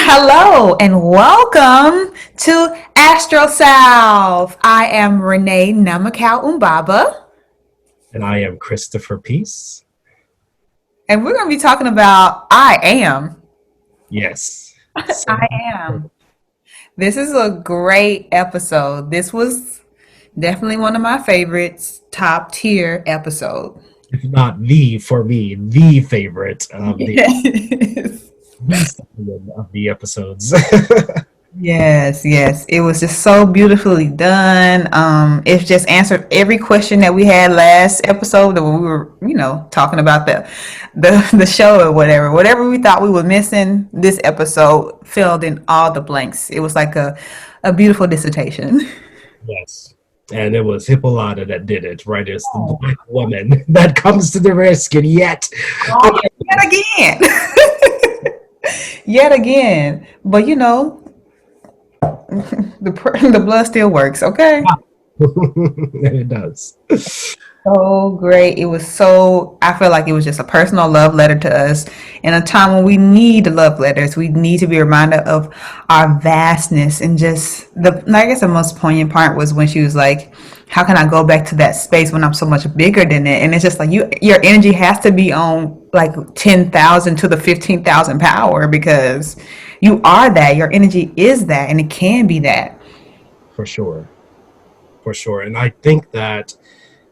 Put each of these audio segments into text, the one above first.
Hello and welcome to Astro South. I am Renee Namakau Umbaba, And I am Christopher Peace. and we're going to be talking about I am. Yes. I Some, am. This is a great episode. This was definitely one of my favorites, top tier episode. if not the, for me, the favorite of Yes. the episodes. Yes, yes. It was just so beautifully done. It just answered every question that we had last episode that when we were, talking about the show or whatever. Whatever we thought we were missing, this episode filled in all the blanks. It was like a beautiful dissertation. Yes. And it was Hippolyta that did it, right? It's the Oh, black woman that comes to the rescue yet. yet again. Yet again. But the blood still works, okay? It does. So great. I feel like it was just a personal love letter to us in a time when we need love letters. We need to be reminded of our vastness and just I guess the most poignant part was when she was like, how can I go back to that space when I'm so much bigger than it? And it's just like your energy has to be on like 10,000 to the 15,000 power because you are that. Your energy is that and it can be that. For sure. For sure. And I think that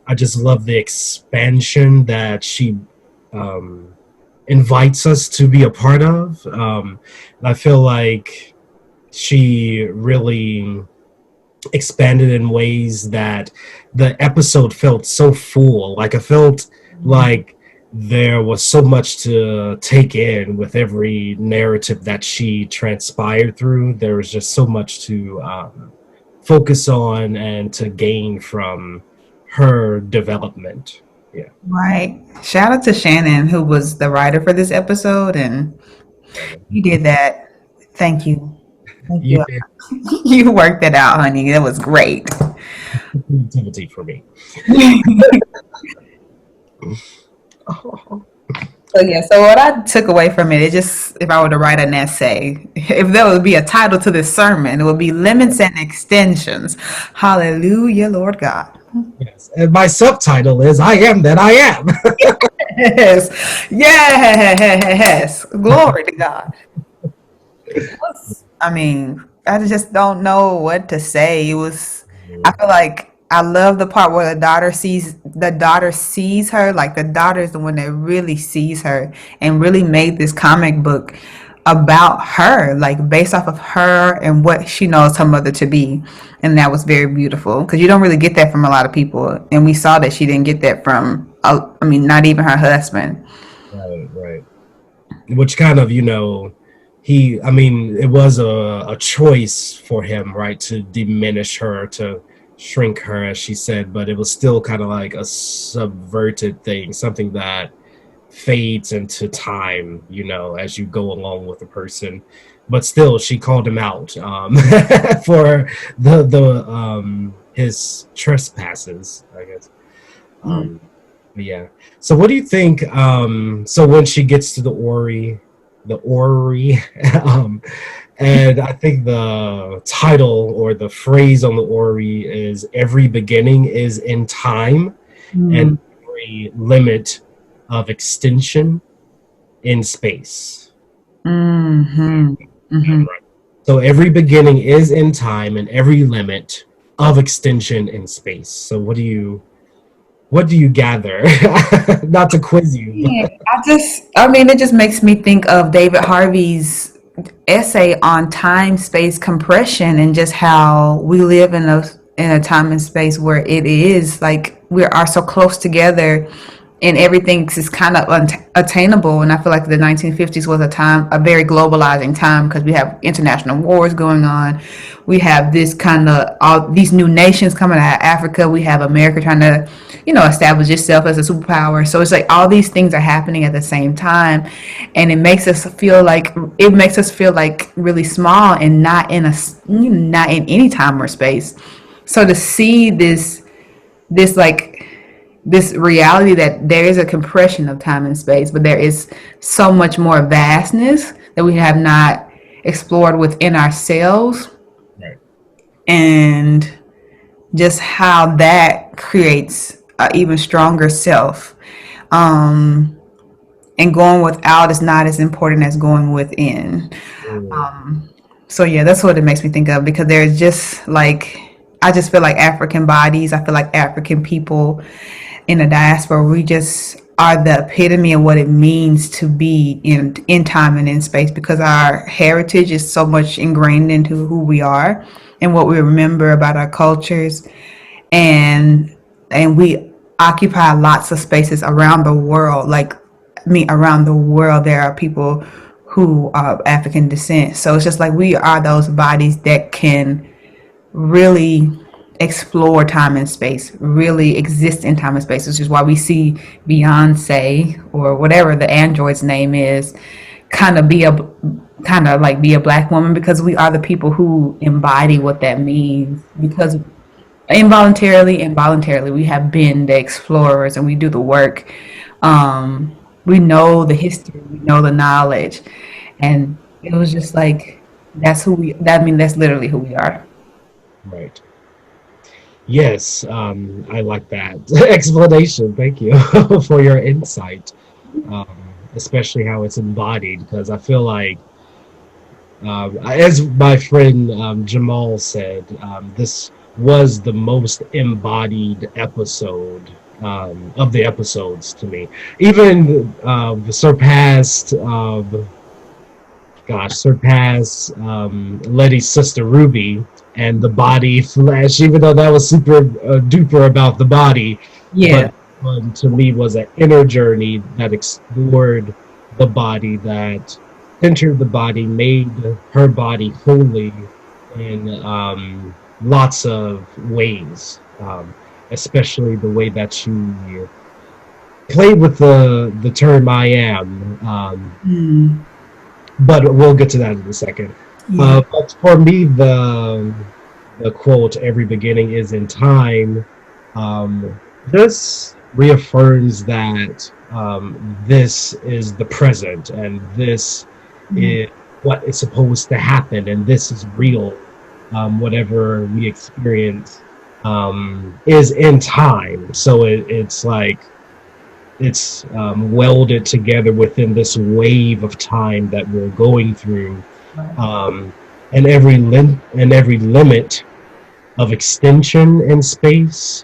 I just love the expansion that she um, invites us to be a part of. I feel like she really expanded in ways that the episode felt so full. Like I felt like there was so much to take in with every narrative that she transpired through. There was just so much to focus on and to gain from her development. Yeah. Right. Shout out to Shannon, who was the writer for this episode, and you did that. Thank you. Thank You you. did You worked it out, honey. That was great. creativity for me. So yeah, so what I took away from it, if I were to write an essay, if there would be a title to this sermon, it would be Limits and Extensions. Hallelujah, Lord God. Yes. And my subtitle is I Am That I Am. Yes. Yes. Glory to God. I mean, I just don't know what to say. I feel like I love the part where the daughter sees her, like the daughter is the one that really sees her and really made this comic book about her, like based off of her and what she knows her mother to be. And that was very beautiful because you don't really get that from a lot of people. And we saw that she didn't get that from, I mean, not even her husband. Right, right. Which kind of, I mean, it was a choice for him, right, to diminish her, to shrink her, as she said, but it was still kind of like a subverted thing, something that fades into time, as you go along with a person. But still, she called him out for the his trespasses, I guess. Mm. Um, but yeah. So what do you think? So when she gets to the orrery, um, and I think the title or the phrase on the orrery is "Every beginning is in time, and Mm. every limit of extension in space." Mm-hmm. Yeah, Mm-hmm. right. So every beginning is in time, and every limit of extension in space. So what do you gather? Not to quiz you, Yeah, but I mean, it just makes me think of David Harvey's essay on time space compression and just how we live in a time and space where it is like we are so close together and everything is kind of attainable. And I feel like the 1950s was a very globalizing time because we have international wars going on. We have this kind of all these new nations coming out of Africa. We have America trying to, establish itself as a superpower. So it's like all these things are happening at the same time, and it makes us feel like really small and not in any time or space. So to see this like this reality that there is a compression of time and space, but there is so much more vastness that we have not explored within ourselves, Right. and just how that creates an even stronger self. Um, and going without is not as important as going within. Mm, So yeah, that's what it makes me think of, because there's just like, I just feel like African bodies, I feel like African people in the diaspora, we just are the epitome of what it means to be in time and in space, because our heritage is so much ingrained into who we are and what we remember about our cultures, and we occupy lots of spaces around the world. Like, I mean, around the world there are people who are of African descent, so it's just like we are those bodies that can really explore time and space, really exist in time and space, which is why we see Beyonce or whatever the android's name is kind of be a kind of like be a black woman, because we are the people who embody what that means, because involuntarily we have been the explorers and we do the work. We know the history, we know the knowledge, and it was just like, that's who we that I mean that's literally who we are. right. Yes, I like that explanation. Thank you for your insight, um, especially how it's embodied, because I feel like, as my friend Jamal said, this was the most embodied episode of the episodes to me. Even surpassed, surpassed Letty's sister Ruby and the body flash, even though that was super duper about the body. Yeah. But one to me was an inner journey that explored the body, that entered the body, made her body holy in lots of ways, especially the way that she played with the term "I am." Mm, But we'll get to that in a second. yeah. But for me, the quote "Every beginning is in time." This reaffirms that this is the present, and this Mm, is what is supposed to happen, and this is real. Whatever we experience is in time. So it's like it's welded together within this wave of time that we're going through, um, and every limit of extension in space.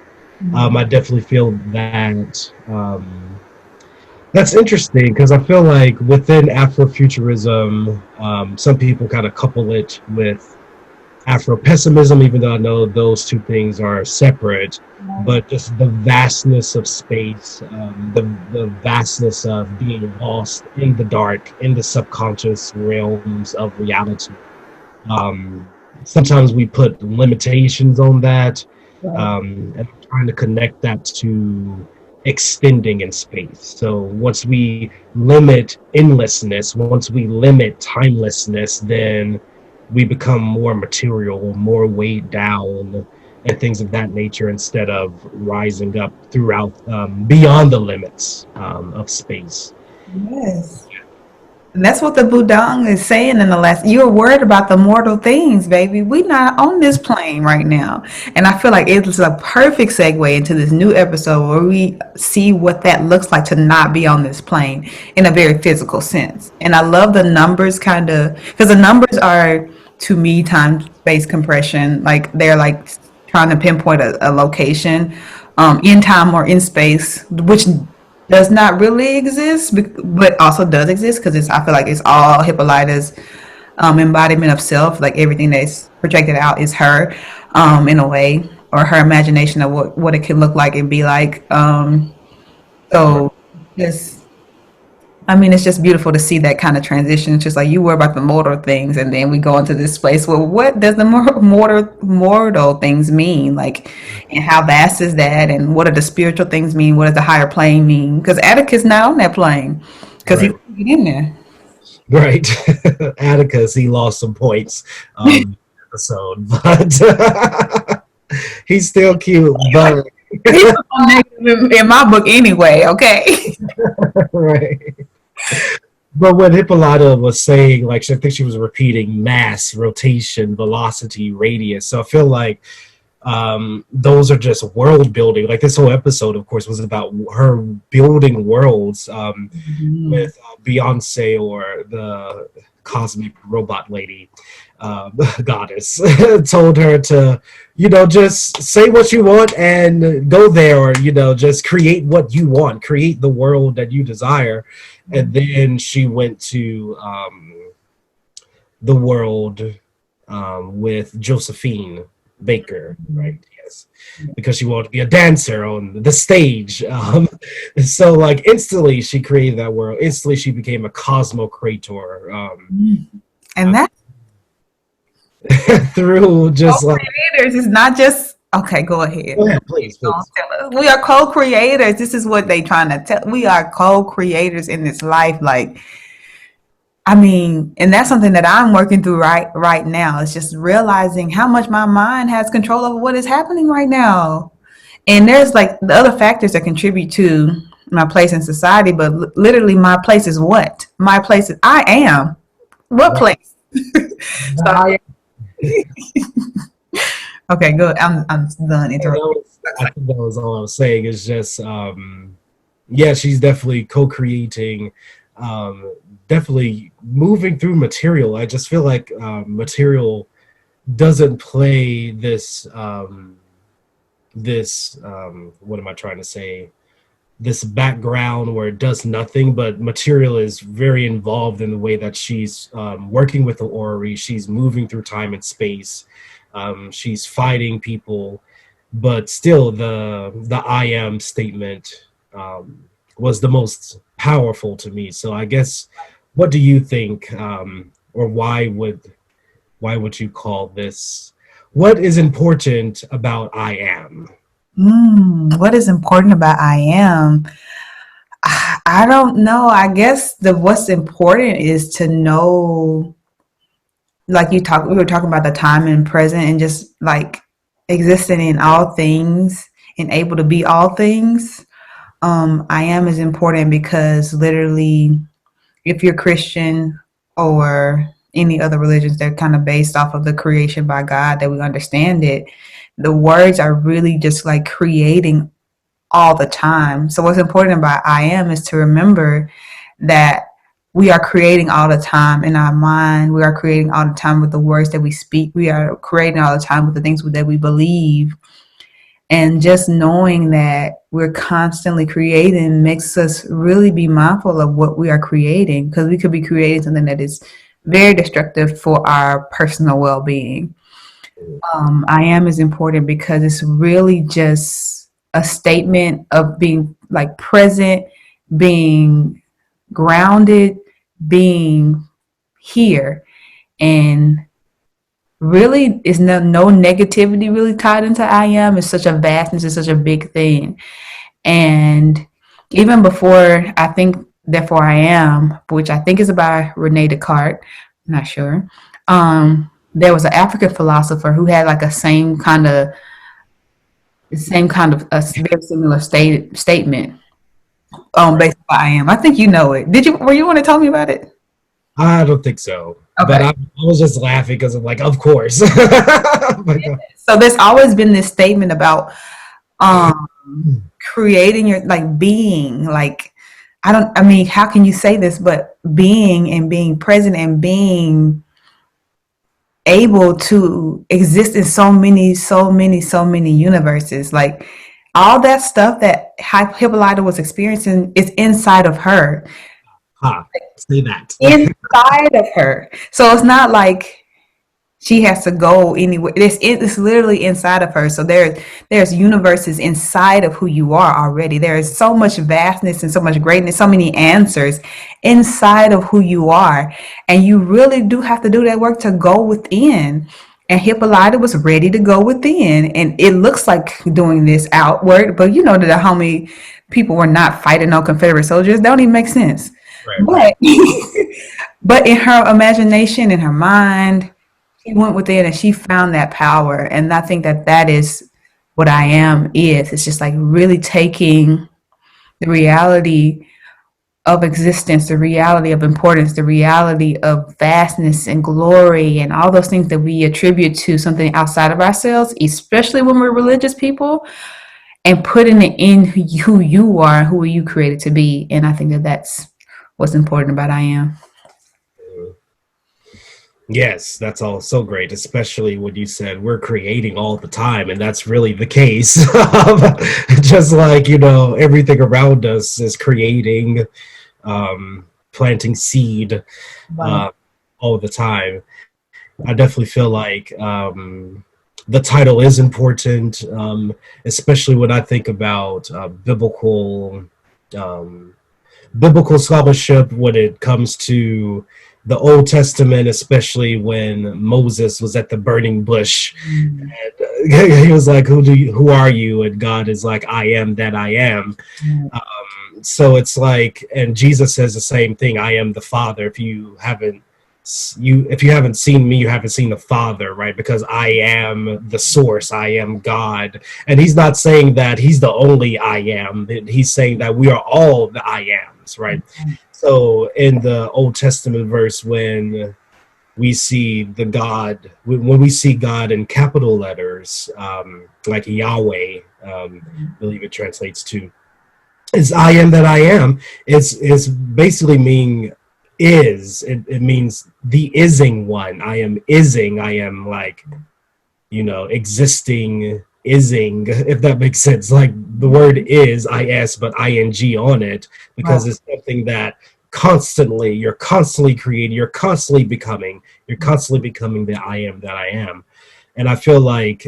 I definitely feel that that's interesting, because I feel like within Afrofuturism, some people kind of couple it with Afro-pessimism, even though I know those two things are separate. But just the vastness of space, the vastness of being lost in the dark, in the subconscious realms of reality. Um, Sometimes we put limitations on that, right. and I'm trying to connect that to extending in space. So once we limit endlessness, once we limit timelessness, then we become more material, more weighed down, and things of that nature, instead of rising up throughout, beyond the limits of space. Yes. And that's what the Budang is saying in the last. You're worried about the mortal things, baby. We're not on this plane right now. And I feel like it's a perfect segue into this new episode where we see what that looks like to not be on this plane in a very physical sense. And I love the numbers, kind of, because the numbers are, to me, time space compression. Like, they're like trying to pinpoint a location in time or in space, which does not really exist, but also does exist, because it's, I feel like it's all Hippolyta's embodiment of self. Like, everything that's projected out is her, in a way, or her imagination of what it can look like and be like. Right. So just, I mean, it's just beautiful to see that kind of transition. It's just like, you worry about the mortal things, and then we go into this place. Well, what does the mortal things mean? Like, and how vast is that? And what do the spiritual things mean? What does the higher plane mean? Because Atticus not on that plane, because he Right. couldn't get in there. Right. Atticus, he lost some points episode, but he's still cute. But He was on negative in my book anyway. Okay. right. But when Hippolyta was saying, like, I think she was repeating mass, rotation, velocity, radius. So I feel like those are just world building. Like this whole episode, of course, was about her building worlds Mhm. with Beyonce or the cosmic robot lady goddess told her to, just say what you want and go there, or just create what you want, create the world that you desire. And then she went to the world with Josephine Baker, right? Yes, because she wanted to be a dancer on the stage. So, like, instantly she created that world. Instantly she became a cosmo creator And that through just like. co-creators is not just okay. Go ahead. Go ahead, please, Don't please. tell us. We are co-creators. This is what they trying to tell. We are co-creators in this life. Like, I mean, and that's something that I'm working through right now. It's just realizing how much my mind has control over what is happening right now. And there's like the other factors that contribute to my place in society, but literally my place is what? My place is I am. What Right. place? So okay, good. I'm done interrupting. I think that was all I was saying. Is just yeah, she's definitely co-creating, um, definitely moving through material. I just feel like material doesn't play this what am I trying to say? This background where it does nothing, but material is very involved in the way that she's working with the orrery. She's moving through time and space. She's fighting people, but still, the I am statement was the most powerful to me. So I guess, what do you think, or why would you call this? What is important about I am? What is important about I am? I don't know. I guess the what's important is to know, like we were talking about the time and present and just like existing in all things and able to be all things. I am is important because literally, if you're Christian or any other religions, they're kind of based off of the creation by God that we understand it. The words are really just like creating all the time. So what's important about I am is to remember that we are creating all the time in our mind. We are creating all the time with the words that we speak. We are creating all the time with the things that we believe. And just knowing that we're constantly creating makes us really be mindful of what we are creating, because we could be creating something that is very destructive for our personal well-being. I am is important because it's really just a statement of being like present, being grounded, being here, and really is no negativity really tied into I am. It's such a vastness, it's such a big thing. And even before I think Therefore I Am, which I think is by Rene Descartes, I'm not sure. There was an African philosopher who had like a same kind of a very similar statement based on I am. I think you know it. Were you want to tell me about it? I don't think so. But Okay. I was just laughing because I'm like, of course. Like, So there's always been this statement about um creating your like being like I mean, how can you say this but being and being present and being able to exist in so many universes, like all that stuff that Hippolyta was experiencing is inside of her, ha, say that. inside of her. So it's not like she has to go anywhere. It's literally inside of her. So there's universes inside of who you are already. There is so much vastness and so much greatness, so many answers inside of who you are. And you really do have to do that work to go within. And Hippolyta was ready to go within. And it looks like doing this outward, but you know that how many people were not fighting no Confederate soldiers. That don't even make sense. Right, right. But but in her imagination, in her mind, she went within and she found that power. And I think that that is what I am is. It's just like really taking the reality of existence, the reality of importance, the reality of vastness and glory, and all those things that we attribute to something outside of ourselves, especially when we're religious people, and putting it in who you are, who you created to be. And I think that that's what's important about I am. Yes, that's all so great, especially when you said we're creating all the time, and that's really the case. Just like, everything around us is creating, planting seed Right. uh, all the time. I definitely feel like the title is important, especially when I think about um, biblical scholarship when it comes to the Old Testament, especially when Moses was at the burning bush. Mm. And he was like, who are you?" And God is like, "I am that I am." So it's like, and Jesus says the same thing: "I am the Father." If you haven't seen me, you haven't seen the Father, right? Because I am the source, I am God. And he's not saying that he's the only I am. He's saying that we are all the I ams, right? So in the Old Testament verse, when we see when we see God in capital letters, like Yahweh, I believe it translates to, is "I am that I am." It's basically meaning it means the ising one. I am ising. I am like, existing, ising, if that makes sense. Like the word is is, but ing on it, Right. because it's something that you're constantly creating, you're constantly becoming the I am that I am. And I feel like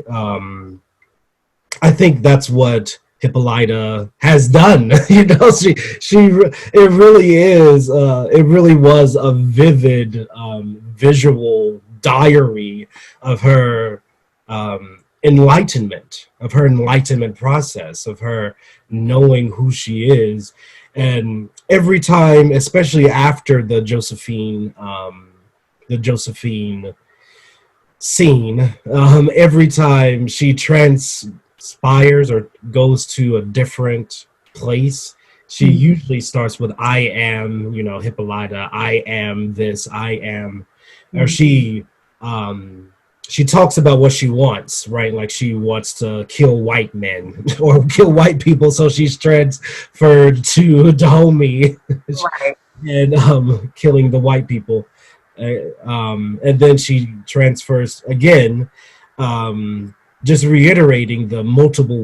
I think that's what Hippolyta has done. It really is. It really was a vivid visual diary of her enlightenment process, of her knowing who she is, and every time, especially after the Josephine scene, every time she transpires or goes to a different place, she Mm. usually starts with "I am," Hippolyta. "I am this. I am," or Mm. she talks about what she wants, right? Like she wants to kill white men or kill white people, so she's transferred to Dahomey Right. and killing the white people. And then she transfers again, just reiterating the multiple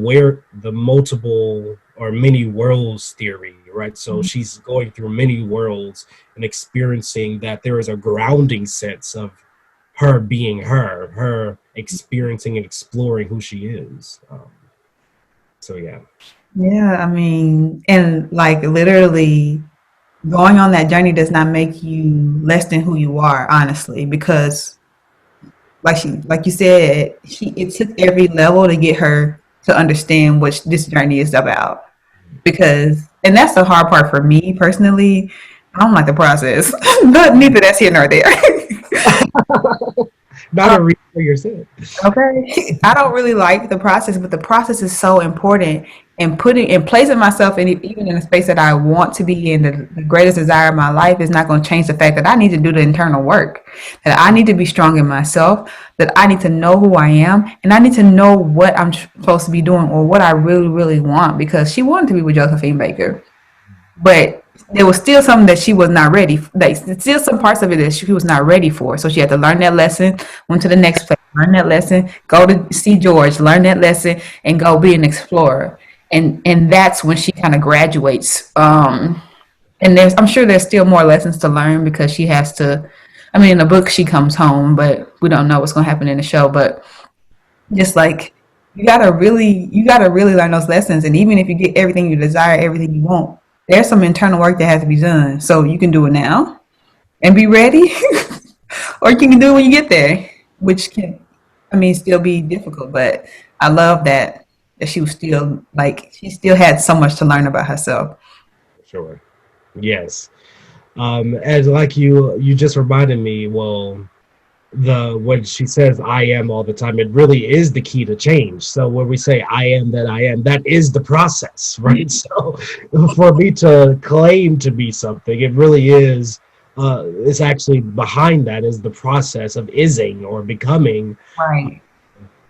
or many worlds theory, right? So she's going through many worlds and experiencing that there is a grounding sense of her being her experiencing and exploring who she is. So yeah, Yeah, I mean, and like literally going on that journey does not make you less than who you are, honestly, because like you said, it took every level to get her to understand what this journey is about. Because, and that's the hard part for me personally. I don't like the process, but neither that's here nor there. not a reason for yourself. Okay. I don't really like the process, but the process is so important. And putting and placing myself in even in a space that I want to be in, the greatest desire of my life is not going to change the fact that I need to do the internal work, that I need to be strong in myself, that I need to know who I am, and I need to know what I'm supposed to be doing or what I really, really want. Because she wanted to be with Josephine Baker, but there was still something that she was not ready. Like still some parts of it that she was not ready for. So she had to learn that lesson. Went to the next place, learn that lesson. Go to see George, learn that lesson, and go be an explorer. And that's when she kind of graduates. And I'm sure there's still more lessons to learn because she has to. I mean, in the book she comes home, but we don't know what's going to happen in the show. But just like you gotta really learn those lessons. And even if you get everything you desire, everything you want, there's some internal work that has to be done. So you can do it now and be ready, or you can do it when you get there, which can, I mean, still be difficult. But I love that she was still like she still had so much to learn about herself. Sure. Yes. And like you just reminded me, well, the when she says I am all the time, it really is the key to change. So when we say I am that I am, that is the process, right? So for me to claim to be something, it really is it's actually behind that is the process of ising or becoming Right.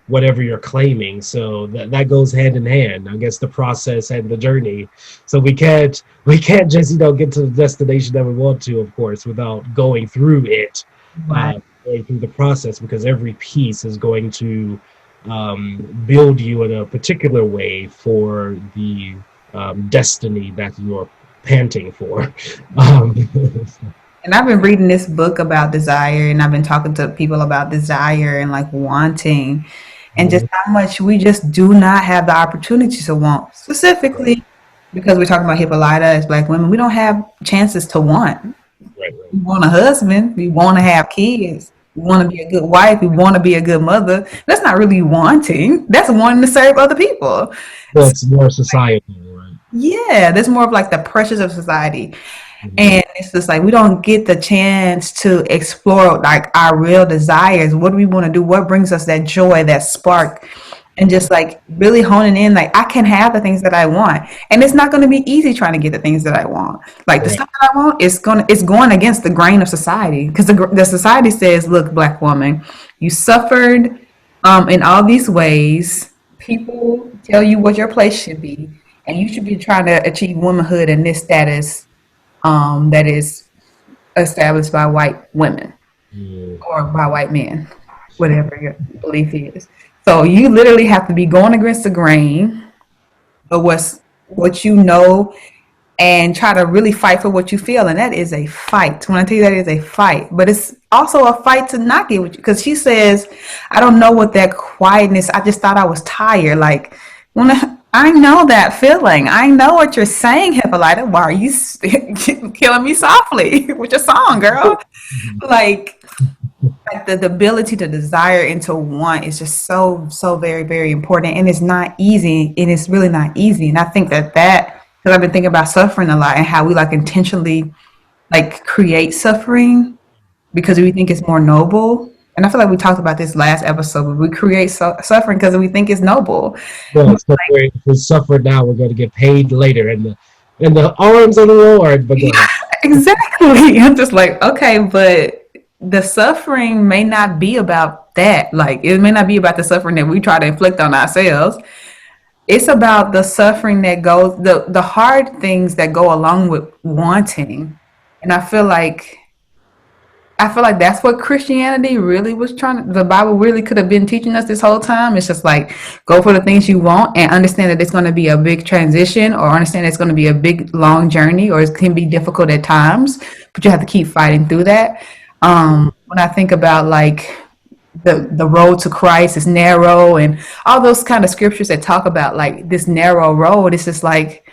whatever you're claiming. So that goes hand in hand, I guess, the process and the journey. So we can't just get to the destination that we want to, of course, without going through it, Right. going through the process, because every piece is going to build you in a particular way for the destiny that you're panting for. um, And I've been reading this book about desire, and I've been talking to people about desire and like wanting, and just how much we just do not have the opportunity to want. right, Specifically, because we're talking about Hippolyta as Black women, we don't have chances to want. right, We want a husband. We want to have kids. We want to be a good wife. We want to be a good mother. That's not really wanting. That's wanting to serve other people. So, that's more societal, right? yeah, that's more of like the pressures of society. Mhm. And it's just like we don't get the chance to explore like our real desires. What do we want to do? What brings us that joy, that spark? And just like really honing in, like I can have the things that I want. And it's not going to be easy trying to get the things that I want. Like the Right. stuff that I want, it's going against the grain of society. Because the society says, look, Black woman, you suffered in all these ways. People tell you what your place should be. And you should be trying to achieve womanhood in this status that is established by white women Mm. or by white men, whatever your belief is. So you literally have to be going against the grain of what you know and try to really fight for what you feel. And that is a fight. When I tell you that is a fight, but it's also a fight to not get what you, because she says, I don't know what that quietness, I just thought I was tired. Like, when I know that feeling. I know what you're saying, Hippolyta. Why are you killing me softly with your song, girl? Like, the ability to desire and to want is just so very very important, and it's not easy, and it's really not easy. And I think that because I've been thinking about suffering a lot and how we like intentionally like create suffering because we think it's more noble. And I feel like we talked about this last episode, but we create suffering because we think it's noble. Well, so if we suffer now, we're going to get paid later in the arms of the Lord. But go Yeah, ahead. exactly. I'm just like, okay, but the suffering may not be about that. Like, it may not be about the suffering that we try to inflict on ourselves. It's about the suffering that goes, the hard things that go along with wanting. And I feel like that's what Christianity really was the Bible really could have been teaching us this whole time. It's just like, go for the things you want and understand that it's going to be a big transition, or understand it's going to be a big, long journey, or it can be difficult at times, but you have to keep fighting through that. When I think about like the road to Christ is narrow and all those kind of scriptures that talk about like this narrow road, it's just like,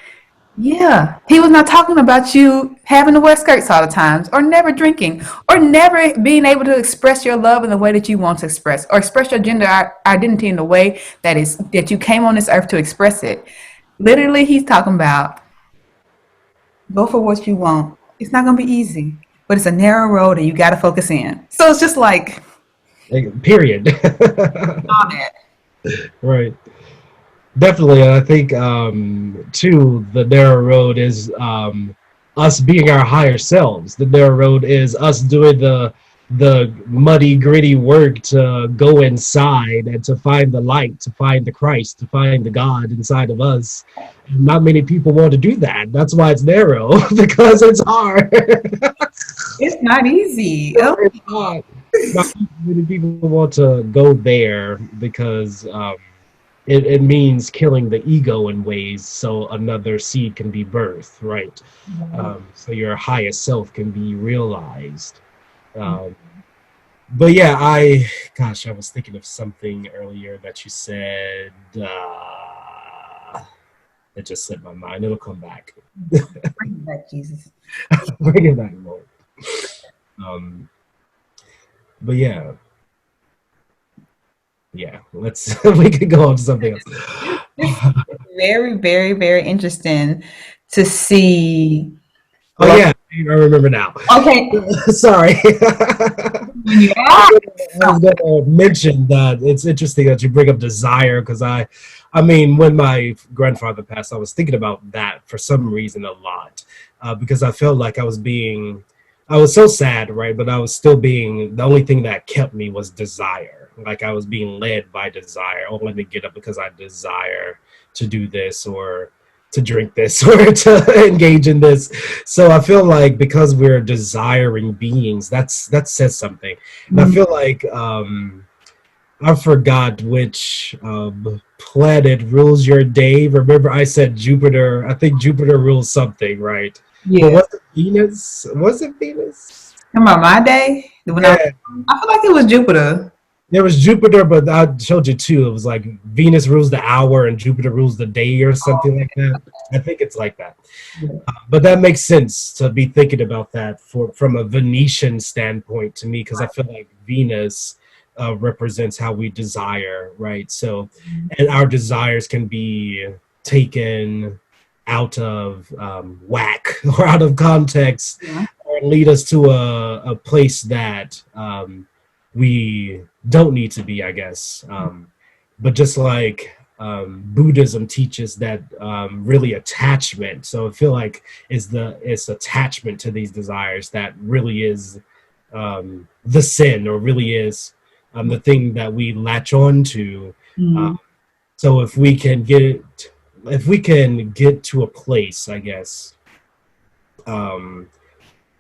yeah, he was not talking about you having to wear skirts all the times, or never drinking, or never being able to express your love in the way that you want to express, or express your gender identity in the way that you came on this earth to express it. Literally, he's talking about go for what you want. It's not going to be easy, but it's a narrow road, and you got to focus in. So it's just like Period. on it. Right. Definitely. And I think, too, the narrow road is us being our higher selves. The narrow road is us doing the muddy, gritty work to go inside and to find the light, to find the Christ, to find the God inside of us. And not many people want to do that. That's why it's narrow, because it's hard. It's not easy. Oh, It's hard. Not many people want to go there because it means killing the ego in ways so another seed can be birthed, right? So your highest self can be realized. Um, but yeah, gosh, I was thinking of something earlier that you said. It just slipped my mind. It'll come back. bring it back, Jesus. Bring it back, Lord. Um, but yeah, let's we could go on to something It's else. very, very, very interesting to see. Oh yeah, I remember now. Okay, Sorry. When you I ask was gonna mention that it's interesting that you bring up desire because I mean, when my grandfather passed, I was thinking about that for some reason a lot because I felt like I was so sad, right? But I was still being the only thing that kept me was desire. Like I was being led by desire. Oh, let me get up because I desire to do this or to drink this or to engage in this. So I feel like because we're desiring beings, that says something. And I mm, feel like I forgot which planet rules your day. Remember, I said Jupiter. I think Jupiter rules something, right? But yeah. was it Venus? Was it Venus? Remember my day when Yeah, I feel like it was Jupiter. there was Jupiter, but I showed you two. It was like Venus rules the hour and Jupiter rules the day, or something like that. I think it's like that. Yeah. But that makes sense to be thinking about that for from a Venetian standpoint to me, because I feel like Venus represents how we desire, right? So, and our desires can be taken out of whack or out of context, Yeah. or lead us to a place that we don't need to be, I guess. But just like Buddhism teaches that really attachment. So I feel like it's attachment to these desires that really is the sin, or really is the thing that we latch on to. Uh, Mm, so if we can get to a place, I guess, um,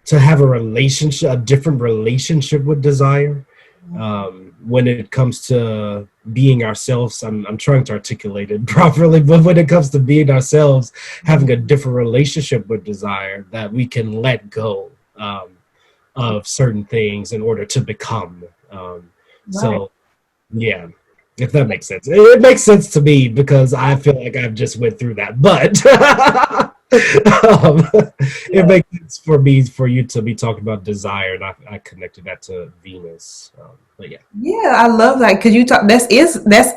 to have a different relationship with desire, when it comes to being ourselves. I'm trying to articulate it properly, but when it comes to being ourselves, having a different relationship with desire, that we can let go of certain things in order to become. right. So yeah, if that makes sense. It makes sense to me because I feel like I've just went through that, but it Yeah. makes sense for me for you to be talking about desire, and I connected that to Venus. But yeah, Yeah, I love that because you talk. That's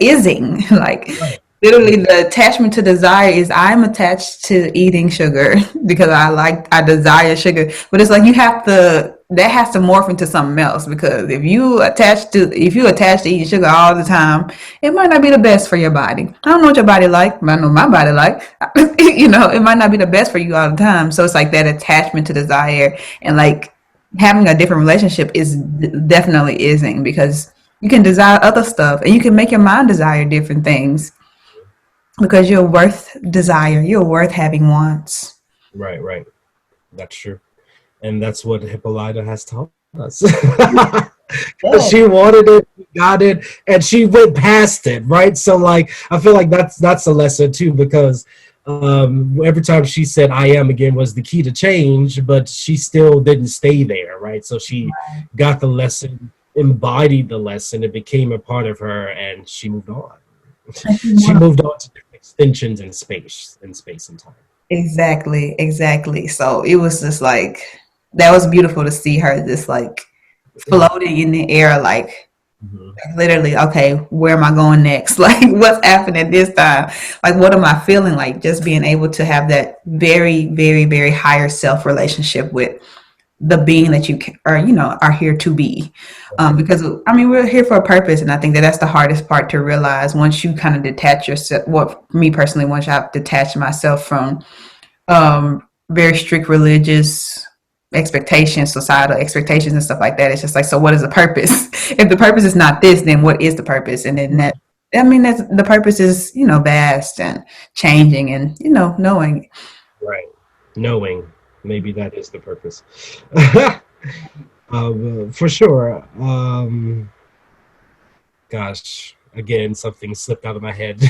ising. Like right. literally, Yeah, the attachment to desire is I'm attached to eating sugar because I desire sugar. But it's like you have to that has to morph into something else because if you attach to eating sugar all the time, it might not be the best for your body. I don't know what your body like, but I know my body like. It might not be the best for you all the time. So it's like that attachment to desire and like having a different relationship is definitely isn't because you can desire other stuff and you can make your mind desire different things because you're worth desire. You're worth having wants. right, right. That's true, and that's what Hippolyta has taught us. Because Yeah. she wanted it, got it, and she went past it, right? So like, I feel like that's a lesson too, because every time she said "I am" again was the key to change, but she still didn't stay there, right? So she got the lesson, embodied the lesson, it became a part of her, and she moved on. She moved on to different extensions in space and time. Exactly, exactly. So it was just like that was beautiful to see her just like Yeah. floating in the air, like Mhm. literally, okay, where am I going next? Like, what's happening this time? Like, what am I feeling like? Just being able to have that very, very, very higher self relationship with the being that are here to be. Right. Because I mean, we're here for a purpose, and I think that that's the hardest part to realize once you kind of detach yourself. Well, me personally, once I've detached myself from very strict religious expectations, societal expectations, and stuff like that. It's just like, so what is the purpose? If the purpose is not this, then what is the purpose? And then that, I mean, that's the purpose is vast and changing, and knowing. Right. Knowing, maybe that is the purpose. For sure. Gosh, again, something slipped out of my head.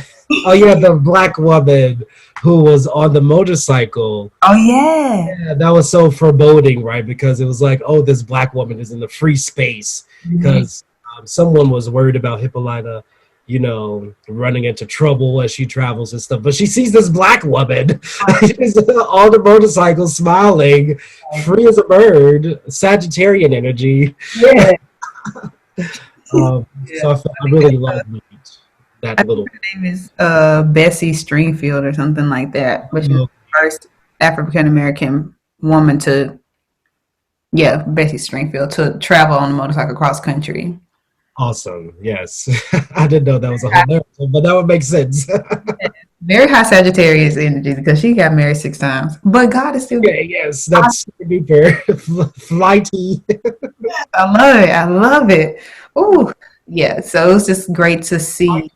Oh yeah, the black woman who was on the motorcycle. Oh yeah. Yeah, that was so foreboding, right? Because it was like, oh, this black woman is in the free space Mhm. because someone was worried about Hippolyta, running into trouble as she travels and stuff. But she sees this black woman on the motorcycle, smiling, free as a bird, Sagittarian energy. Yeah. So Yeah. I really love that I think little. her name is Bessie Stringfield or something like that, but she's the Oh, first African American woman to Yeah, Bessie Stringfield to travel on a motorcycle cross country. Awesome. Yes. I didn't know that was a whole narrative, but that would make sense. Very high Sagittarius energy because she got married 6 times. But God is still good. Okay, yes, that's super duper flighty. I love it. I love it. Ooh, yeah. So it was just great to see.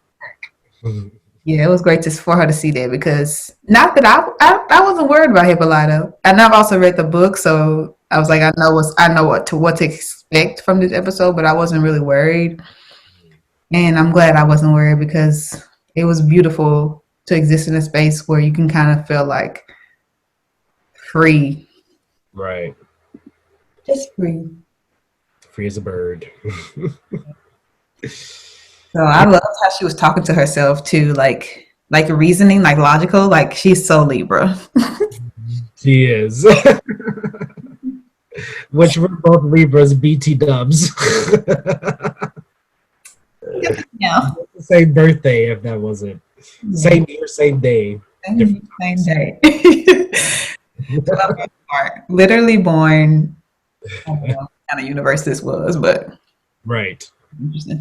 Yeah, it was great for her to see that because not that I wasn't worried about Hippolyta. And I've also read the book, so I was like, I know what to expect from this episode, but I wasn't really worried. And I'm glad I wasn't worried because it was beautiful to exist in a space where you can kind of feel like free. Right. Just free. Free as a bird. So I loved how she was talking to herself too, like reasoning, like logical, like she's so Libra. She is. Which were both Libras, BT dubs. Yeah. Same birthday, if that wasn't. Same year, same day. Same day. 12 years apart. Literally born. I don't know what kind of universe this was, but Right. interesting.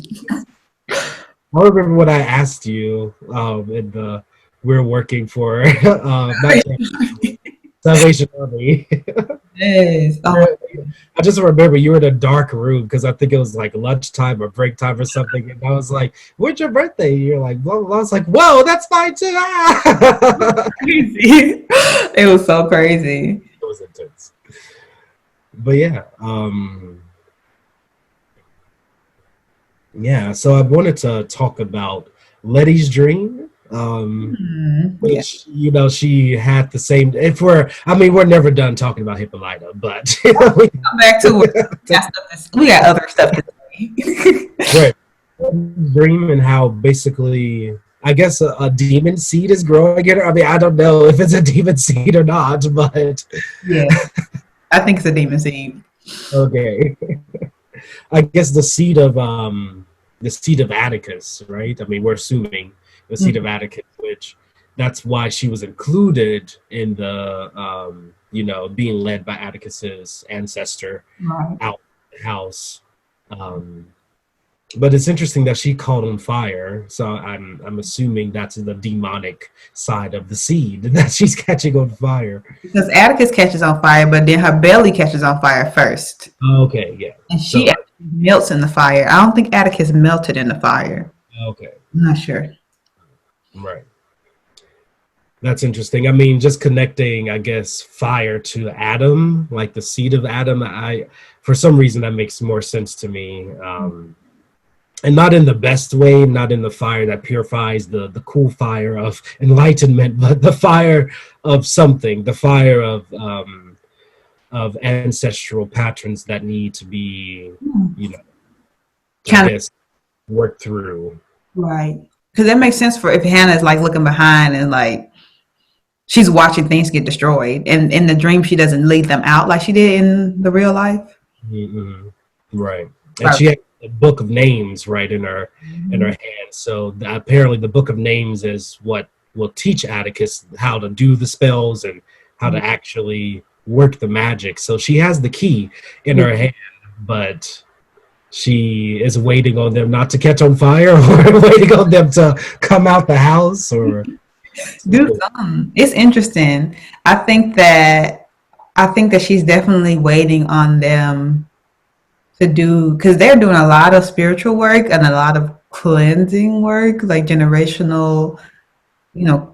I remember when I asked you in the we're working for not Salvation Army. Yes. Oh, I just remember you were in a dark room because I think it was like lunchtime or break time or something, and I was like, "When's your birthday?" And you're like, "Blah, blah, blah." I was like, "Whoa, that's mine too!" crazy. It was so crazy. It was intense, but yeah, yeah. So I wanted to talk about Letty's dream. Yeah. Which she had the same. If we're never done talking about Hippolyta, but Come back to it. We got other stuff to say. right, dream and how basically, I guess a demon seed is growing in her. I mean, I don't know if it's a demon seed or not, but Yeah. I think it's a demon seed. okay. I guess the seed of Atticus, right? I mean, we're assuming the seed of Atticus, which that's why she was included in the being led by Atticus's ancestor Right. out the house. But it's interesting that she caught on fire, so I'm assuming that's the demonic side of the seed that she's catching on fire. Because Atticus catches on fire, but then her belly catches on fire first. Okay, yeah. And she So actually melts in the fire. I don't think Atticus melted in the fire. okay, I'm not sure. right. That's interesting. I mean, just connecting, I guess, fire to Adam, like the seed of Adam. For some reason, that makes more sense to me. And not in the best way, not in the fire that purifies the cool fire of enlightenment, but the fire of something, the fire of ancestral patterns that need to be, I Kind of guess, worked through. right. Because that makes sense for if Hannah is like looking behind and like she's watching things get destroyed. And in the dream, she doesn't lead them out like she did in the real life. Mm-hmm. Right. And Right. she had a book of names right in her hand. So apparently the book of names is what will teach Atticus how to do the spells and how to actually work the magic. So she has the key in her hand, but she is waiting on them not to catch on fire or waiting on them to come out the house or Do something. It's interesting. I think that she's definitely waiting on them to do because they're doing a lot of spiritual work and a lot of cleansing work, like generational,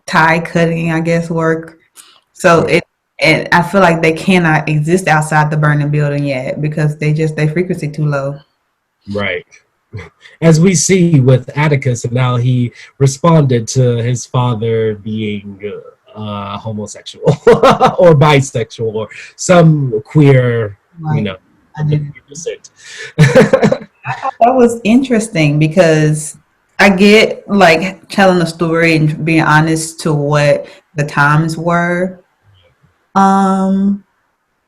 tie cutting, I guess, work. So and I feel like they cannot exist outside the burning building yet because their frequency too low. right. As we see with Atticus, and now he responded to his father being homosexual or bisexual or some queer, Right. I didn't. percent. I thought that was interesting because I get like telling a story and being honest to what the times were.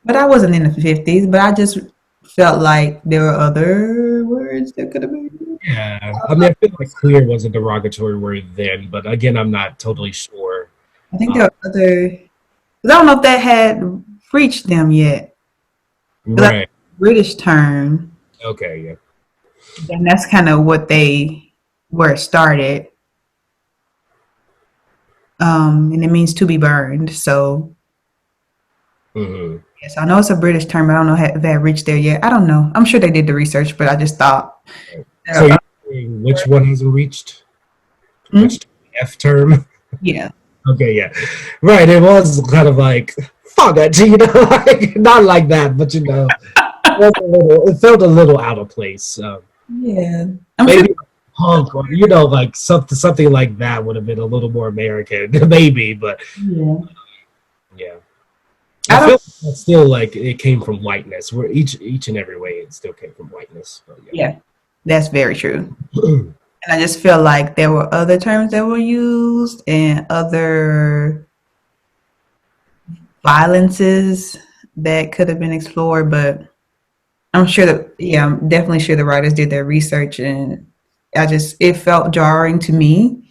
But I wasn't in the 50s, but I just felt like there were other words that could have been. Yeah, I mean, I feel like queer was a derogatory word then, but again, I'm not totally sure. I think there were other, 'cause I don't know if that had reached them yet. Like Right. British term, Okay. Yeah. and that's kind of where it started. And it means to be burned. So Hmm. yes, I know it's a British term, but I don't know if they have reached there yet. I don't know. I'm sure they did the research, but I just thought, So uh, you're saying which one hasn't reached? hmm? Which F term? Yeah, Okay, yeah, right. It was kind of like fuck it, like not like that, but it felt a little out of place. yeah. I'm sure. Maybe punk or like something like that would have been a little more American, maybe. But Yeah, yeah, I I don't. feel like it's still like it came from whiteness. Where each and every way it still came from whiteness. But Yeah, that's very true. yeah. And I just feel like there were other terms that were used and other violences that could have been explored, but I'm sure that, yeah, I'm definitely sure the writers did their research, and it felt jarring to me.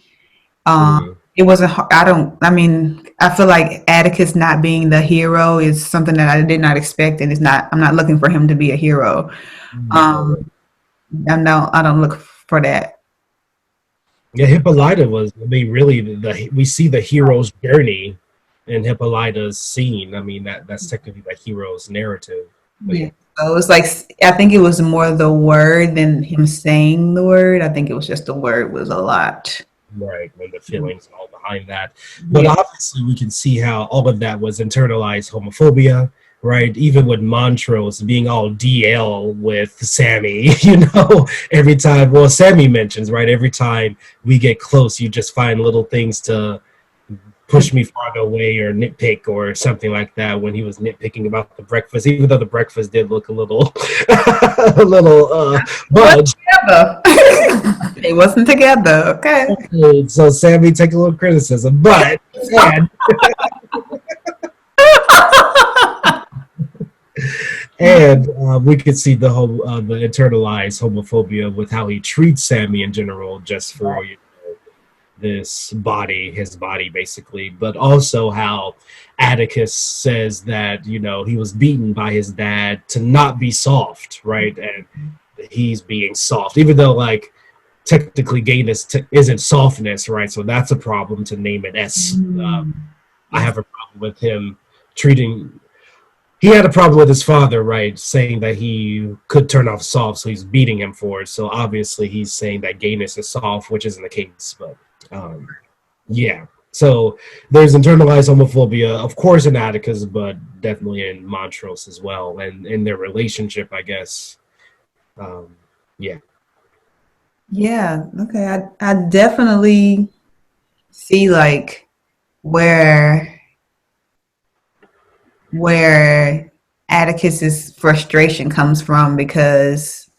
Um, Mhm. it wasn't, I mean, I feel like Atticus not being the hero is something that I did not expect, and I'm not looking for him to be a hero. No. Um, I don't look for that. Yeah, Hippolyta was. I mean, really, we see the hero's journey in Hippolyta's scene. I mean, that's technically the hero's narrative. But Yeah. yeah, So it was like, I think it was more the word than him saying the word. I think it was just the word was a lot. right, and the feelings and all behind that. But Yeah. obviously, we can see how all of that was internalized homophobia, right? Even with Montrose being all DL with Sammy, every time. Well, Sammy mentions right every time we get close, you just find little things to push me farther away or nitpick or something like that when he was nitpicking about the breakfast, even though the breakfast did look a little a little What budge. together? They wasn't together. Okay. So Sammy take a little criticism, but and we could see the internalized homophobia with how he treats Sammy in general, just for his body basically, but also how Atticus says that he was beaten by his dad to not be soft, right? And he's being soft, even though like technically gayness isn't softness, right? So that's a problem to name it S. Mm. I Yes. have a problem with him treating. He had a problem with his father, right? Saying that he could turn off soft, so he's beating him for it. So obviously he's saying that gayness is soft, which isn't the case. But um, yeah. So there's internalized homophobia, of course, in Atticus, but definitely in Montrose as well, and in their relationship, I guess. Um, yeah. Yeah. Okay. I definitely see like where where Atticus's frustration comes from because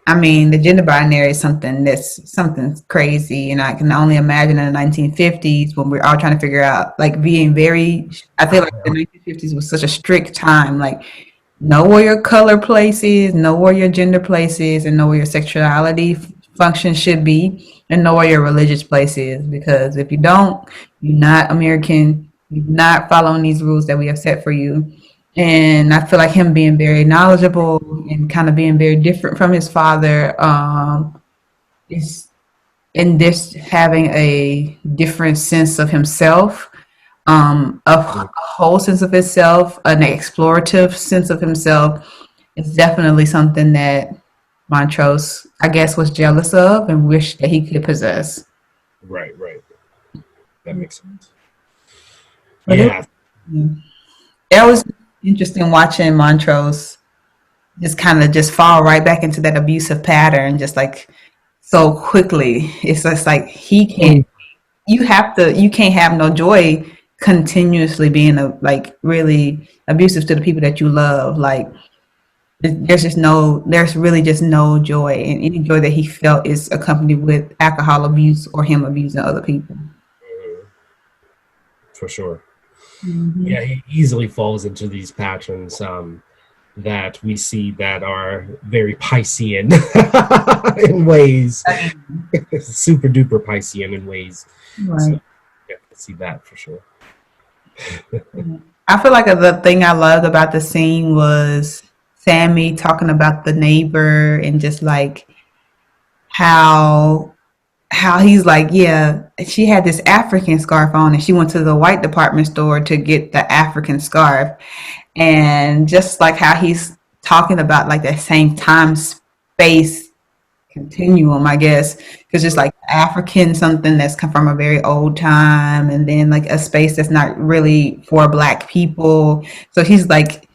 I mean the gender binary is something crazy, and I can only imagine in the 1950s when we're all trying to figure out like being very. I feel like the 1950s was such a strict time, like know where your color place is, know where your gender place is, and know where your sexuality function should be, and know where your religious place is. Because if you don't, you're not American. You're not following these rules that we have set for you. And I feel like him being very knowledgeable and kind of being very different from his father is in this having a different sense of himself, a whole sense of himself, an explorative sense of himself. It's definitely something that Montrose, I guess, was jealous of and wished that he could possess. Right, right. That makes sense. But Yeah. it was interesting watching Montrose just kind of just fall right back into that abusive pattern, just like so quickly. It's just like he can't. You can't have no joy continuously being like really abusive to the people that you love. Like there's really just no joy, and any joy that he felt is accompanied with alcohol abuse or him abusing other people. For sure. Hmm. Yeah, he easily falls into these patterns that we see that are very Piscean in ways, super duper Piscean in ways. So Right. yeah, I see that for sure. I feel like the thing I loved about the scene was Sammy talking about the neighbor and just like how he's like, yeah, she had this African scarf on and she went to the white department store to get the African scarf. And just like how he's talking about like that same time space continuum, I guess, because just like African, something that's come from a very old time, and then like a space that's not really for Black people. So he's like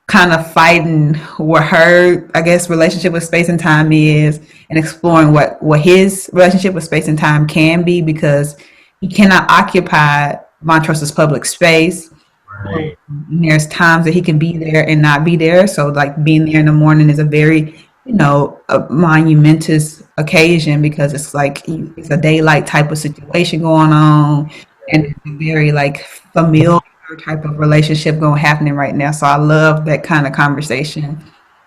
kind of fighting what her, I guess, relationship with space and time is, and exploring what his relationship with space and time can be, because he cannot occupy Montrose's public space. Right. And there's times that he can be there and not be there. So like being there in the morning is a very, a monumentous occasion, because it's like it's a daylight type of situation going on, and it's a very like familiar type of relationship going happening right now. So I love that kind of conversation.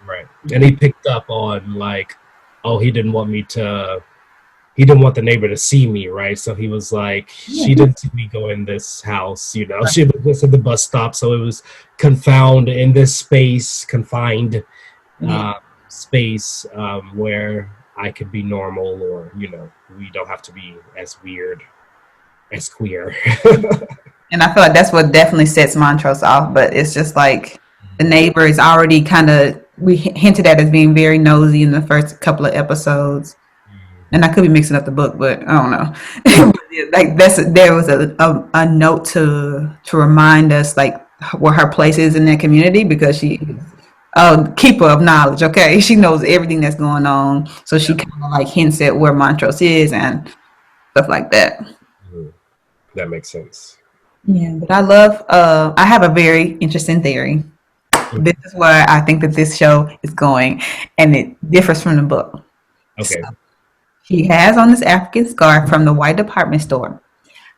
Right. And he picked up on like, oh, he didn't want the neighbor to see me, right? So he was like, she didn't see me go in this house, She was just at the bus stop, so it was confined in this confined Yeah. space where I could be normal, or we don't have to be as weird as queer. And I feel like that's what definitely sets Montrose off. But it's just like the neighbor is already kind of, we hinted at as being very nosy in the first couple of episodes. And I could be mixing up the book, but I don't know. Like there was a note to remind us like where her place is in that community, because she keeper of knowledge. Okay, she knows everything that's going on, so she kind of like hints at where Montrose is and stuff like that. Mhm. That makes sense. Yeah, but I love. I have a very interesting theory. This is where I think that this show is going, and it differs from the book. Okay. She has on this African scarf from the white department store.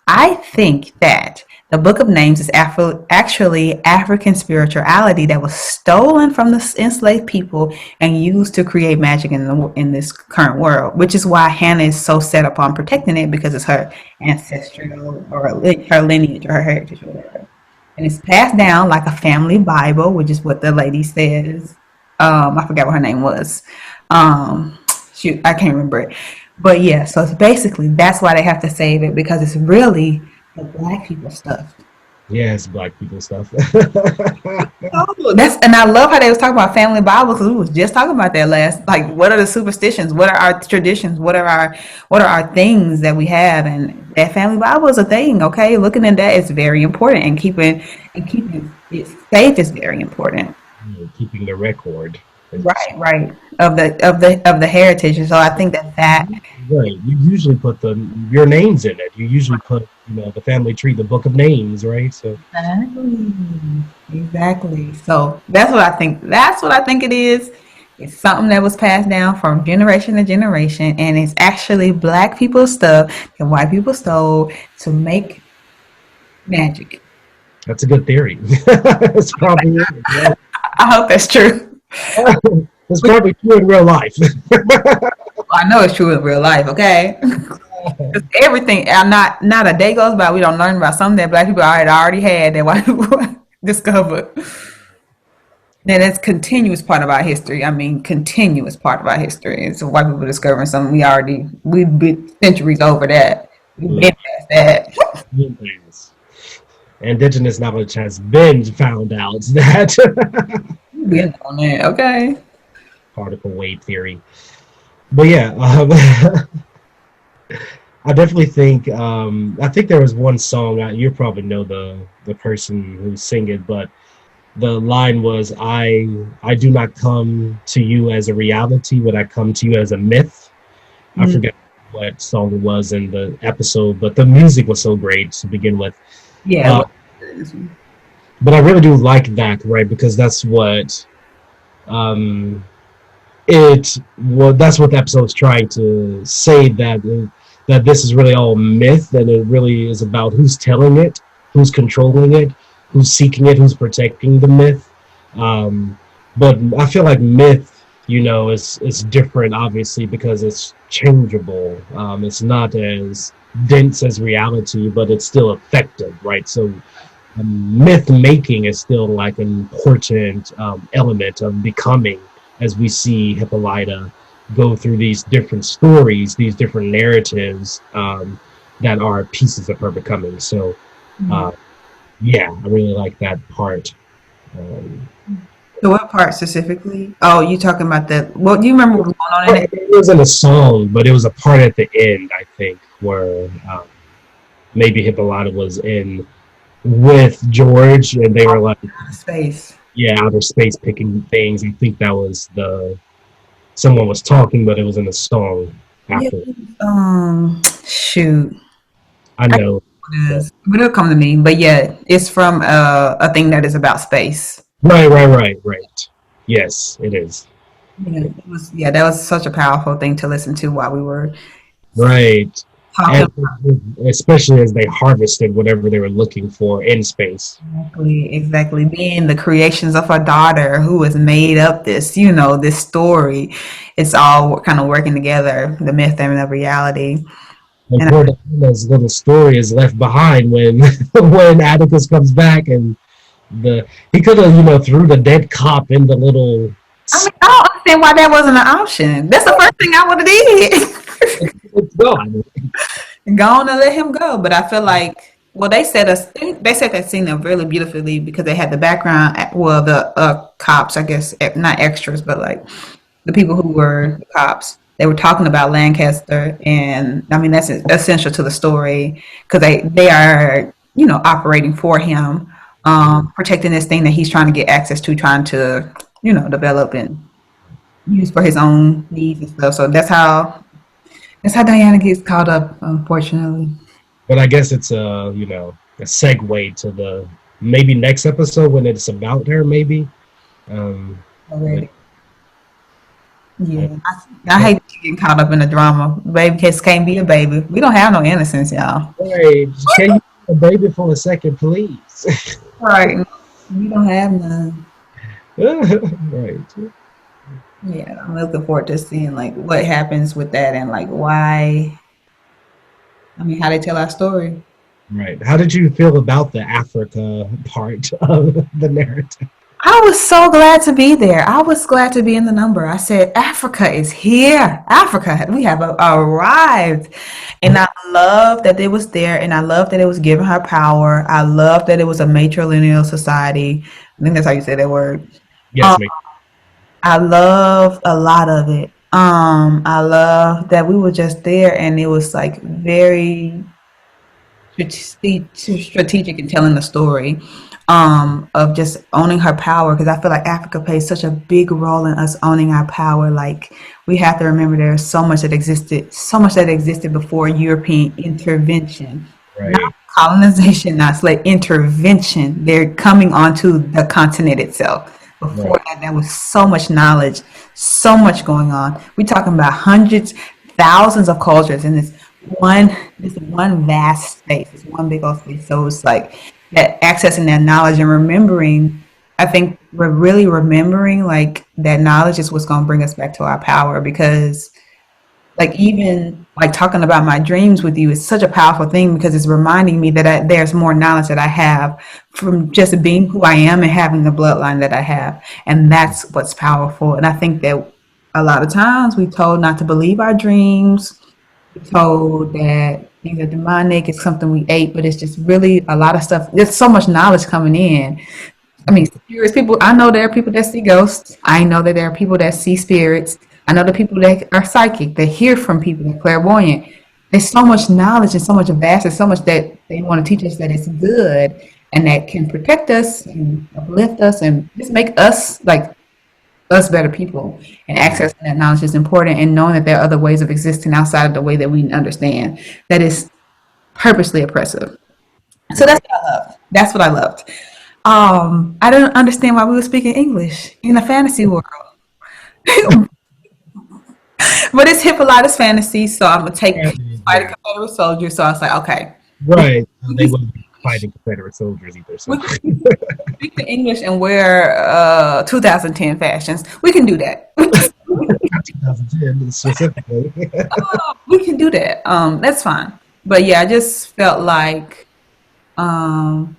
I think that the Book of Names is actually African spirituality that was stolen from the enslaved people and used to create magic in this current world, which is why Hannah is so set upon protecting it, because it's her ancestral or her lineage or her heritage or whatever. And it's passed down like a family Bible, which is what the lady says. I forgot what her name was. Shoot, I can't remember it. But yeah, so it's basically that's why they have to save it, because it's really the Black people stuff. Yeah, it's Black people stuff. Oh, and I love how they was talking about family Bible, because we was just talking about that last. Like, what are the superstitions? What are our traditions? What are our things that we have? And that family Bible is a thing. Okay, looking at that is very important, and keeping it safe is very important. Keeping the record. Right, right. Of the heritage. And so I think that Right. You usually put your names in it. You usually put, the family tree, the book of names, right? So exactly. Exactly. So that's what I think. That's what I think it is. It's something that was passed down from generation to generation, and it's actually Black people stuff that white people stole to make magic. that's a good theory. It's probably it, yeah. I hope that's true. It's probably true in real life. I know it's true in real life. Okay. 'Cause everything, not a day goes by we don't learn about something that Black people already had that white people discovered. Then it's continuous part of our history. I mean, continuous part of our history. It's white people discovering something we've been centuries over that. We've been past that. Things. Indigenous knowledge has been found out that We've been on that. Okay. particle wave theory. But yeah, I definitely think I think there was one song you probably know the person who sang it, but the line was I do not come to you as a reality, but I come to you as a myth. I Mm, forget what song it was in the episode, but the music was so great to begin with. yeah. Uh, but I really do like that, right? Because that's what um, that's what the episode's trying to say, that this is really all myth, and it really is about who's telling it, who's controlling it, who's seeking it, who's protecting the myth. Um, but I feel like myth, is different, obviously, because it's changeable. It's not as dense as reality, but it's still effective, right? So myth making is still like an important element of becoming, as we see Hippolyta go through these different stories, these different narratives that are pieces of her becoming. So, uh, yeah, I really like that part. Um, So what part specifically? Oh, you talking about the, well, do you remember what was going on in it? it wasn't a song, but it was a part at the end, I think, where maybe Hippolyta was in with George, and they were like, Space. yeah, outer space picking things. I think that was the someone was talking, but it was in the song Yeah. after. Shoot. I I know. know it is. But it'll come to me. But yeah, it's from a thing that is about space. Right. Yes, it is. Yeah, it was, yeah, that was such a powerful thing to listen to while we were Right. talking. And especially as they harvested whatever they were looking for in space. Exactly, exactly. Being the creations of a daughter who has made up this, this story. It's all kind of working together, the myth and the reality. And And poor Diana's little story is left behind when when Atticus comes back, and the he could have threw the dead cop in the little. I mean, I don't understand why that wasn't an option. That's the first thing I would have did. It's gone. Gone and let him go. But I feel like, well, they set that scene up really beautifully because they had the background, well, the cops, I guess, not extras, but like the people who were the cops. They were talking about Lancaster, and I mean that's essential to the story because they are operating for him, protecting this thing that he's trying to get access to, trying to develop and use for his own needs and stuff. So that's how Diana gets caught up, unfortunately. But I guess it's a segue to the maybe next episode when it's about her maybe. But, Already. uh, Yeah, I hate getting caught up in the drama. Baby kids can't be a baby. We don't have no innocence, y'all. hey, can you be a baby for a second, please? Right. We don't have none. Right. Yeah, I'm looking forward to seeing like what happens with that and like why. I mean, how they tell our story. Right. How did you feel about the Africa part of the narrative? I was so glad to be there. I was glad to be in the number. I said, Africa is here. Africa, we have arrived. And I love that it was there. And I love that it was giving her power. I love that it was a matrilineal society. I think that's how you say that word. Yes, Um, ma'am. I love a lot of it. I love that we were just there and it was like very strategic in telling the story, of just owning her power because I feel like Africa plays such a big role in us owning our power. Like we have to remember there's so much that existed before European intervention, not Right. colonization, not slave intervention. They're coming onto the continent itself. Right. Before that, there was so much knowledge, so much going on. We're talking about hundreds, thousands of cultures in one this one vast space, this one big old space. So it's like that accessing that knowledge and remembering. I think we're really remembering like that knowledge is what's going to bring us back to our power because like even like talking about my dreams with you is such a powerful thing because it's reminding me that there's more knowledge that I have from just being who I am and having the bloodline that I have, and that's what's powerful. And I think that a lot of times we told not to believe our dreams, we told that things are demonic, it's something we ate, but it's just really a lot of stuff. There's so much knowledge coming in. I mean, spirits, people, I know there are people that see ghosts. I know that there are people that see spirits. I know the people that are psychic, that hear from people, that are clairvoyant. There's so much knowledge and so much vastness, so much that they want to teach us that it's good and that can protect us and uplift us and just make us like us better people. And accessing that knowledge is important and knowing that there are other ways of existing outside of the way that we understand that is purposely oppressive. So Right. that's what I loved. That's what I loved. I don't understand why we were speaking English in a fantasy world. But it's Hippolyta's fantasy, so I'm gonna take fight a Yeah. Confederate soldier. So I was like, okay, we Right. we They can wouldn't be fighting Confederate soldiers either. So we can speak the English and wear 2010 fashions. We can do that. 2010 specifically. We can do that. That's fine. But yeah, I just felt like um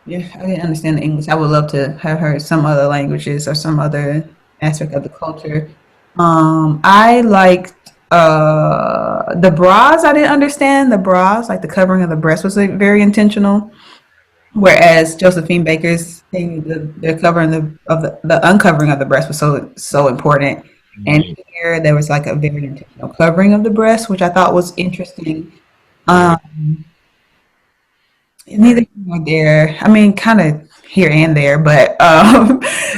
Yeah, I didn't understand the English. I would love to have heard some other languages or some other aspect of the culture. I liked the bras. I didn't understand the bras, like the covering of the breast was like, very intentional. Whereas Josephine Baker's thing, the covering the uncovering of the breast was so important. And Right. here there was like a very intentional covering of the breast, which I thought was interesting. Mhm. Um, Neither Right. here nor there. I mean, kind of here and there, but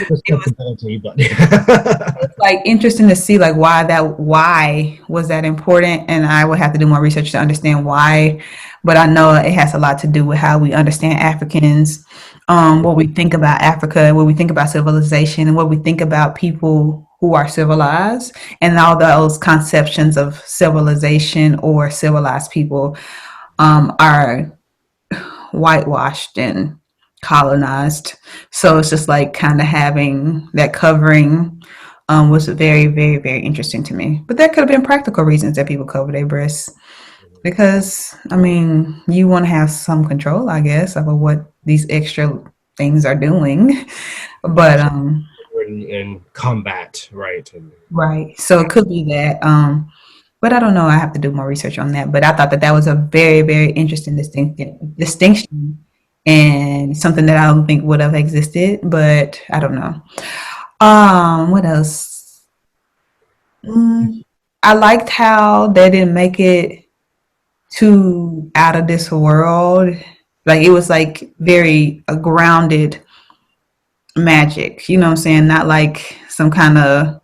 Respectability, but it's like interesting to see like why was that important, and I would have to do more research to understand why. But I know it has a lot to do with how we understand Africans, what we think about Africa, what we think about civilization, and what we think about people who are civilized, and all those conceptions of civilization or civilized people are whitewashed and colonized. So it's just like kind of having that covering was very, very, very interesting to me. But there could have been practical reasons that people cover their breasts because, I mean, you want to have some control, I guess, over what these extra things are doing. But especially in combat, right? And right, so it could be that. But I don't know. I have to do more research on that. But I thought that that was a very, very interesting distinction and something that I don't think would have existed. But I don't know. What else? Mm, I liked how they didn't make it too out of this world. Like it was like very grounded magic. You know what I'm saying? Not like some kind of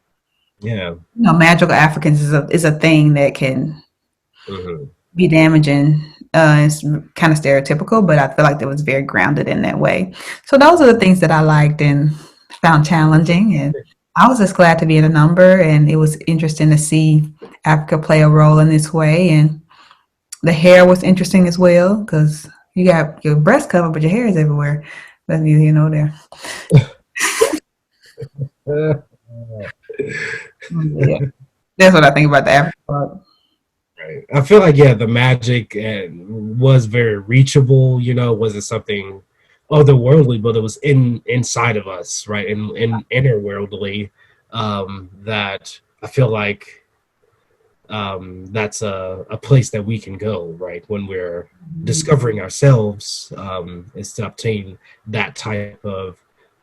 yeah. magical Africans is a thing that can Hmm. be damaging. It's kind of stereotypical, but I feel like it was very grounded in that way. So those are the things that I liked and found challenging. And I was just glad to be in a number, and it was interesting to see Africa play a role in this way. And the hair was interesting as well because you got your breast covered, but your hair is everywhere. That's neither here nor there. Yeah, that's what I think about the Africa part. Right. I feel like yeah, the magic was very reachable. Wasn't something otherworldly, but it was inside of us, right? In innerworldly. That I feel like that's a place that we can go, right? When we're discovering ourselves, is to obtain that type of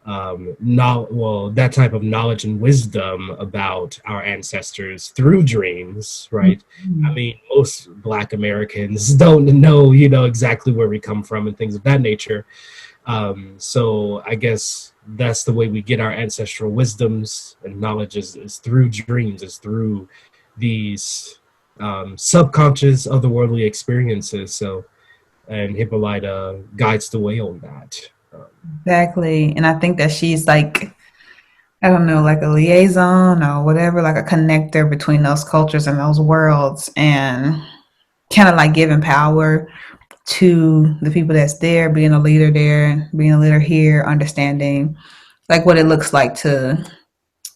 that type of knowledge and wisdom about our ancestors through dreams, right? I Mhm. mean, most Black Americans don't know, exactly where we come from and things of that nature. So I guess that's the way we get our ancestral wisdoms and knowledge is through dreams, is through these subconscious otherworldly experiences. So, and Hippolyta guides the way on that. Exactly. And I think that she's like, I don't know, like a liaison or whatever, like a connector between those cultures and those worlds, and kind of like giving power to the people that's there, being a leader there, being a leader here, understanding like what it looks like to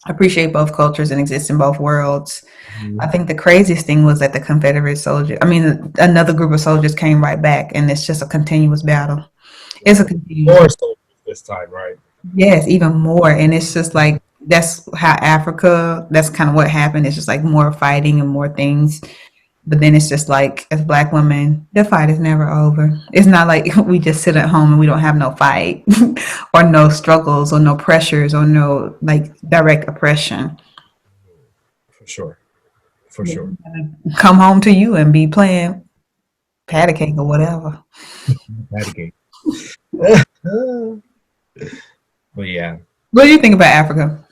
appreciate both cultures and exist in both worlds. I Mhm. think the craziest thing was that the Confederate soldier, I mean, another group of soldiers came right back, and it's just a continuous battle. It's a Right. continuous, More soldiers this time, right? yes, even more. And it's just like, that's how Africa, that's kind of what happened. It's just like more fighting and more things. But then it's just like, as Black women, the fight is never over. It's not like we just sit at home and we don't have no fight or no struggles or no pressures or no like direct oppression. For sure. For Yeah, sure. come home to you and be playing patty cake or whatever. That game. But yeah. What do you think about Africa?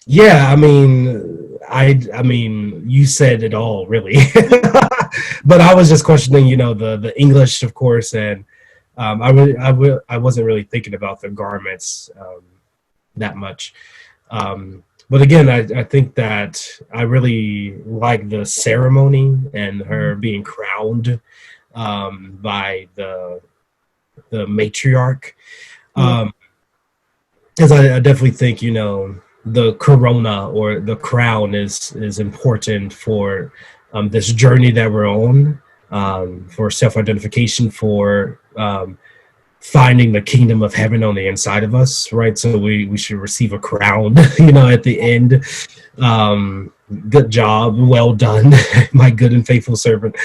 Yeah, I mean, you said it all, really. But I was just questioning, the English, of course, and I wasn't really thinking about the garments that much. But again, I think that I really like the ceremony and her being crowned by the matriarch. Yeah. Um, because I definitely think the corona or the crown is important for this journey that we're on, for self-identification, for finding the kingdom of heaven on the inside of us, right? So we should receive a crown, at the end. Um, Good job, well done, my good and faithful servant.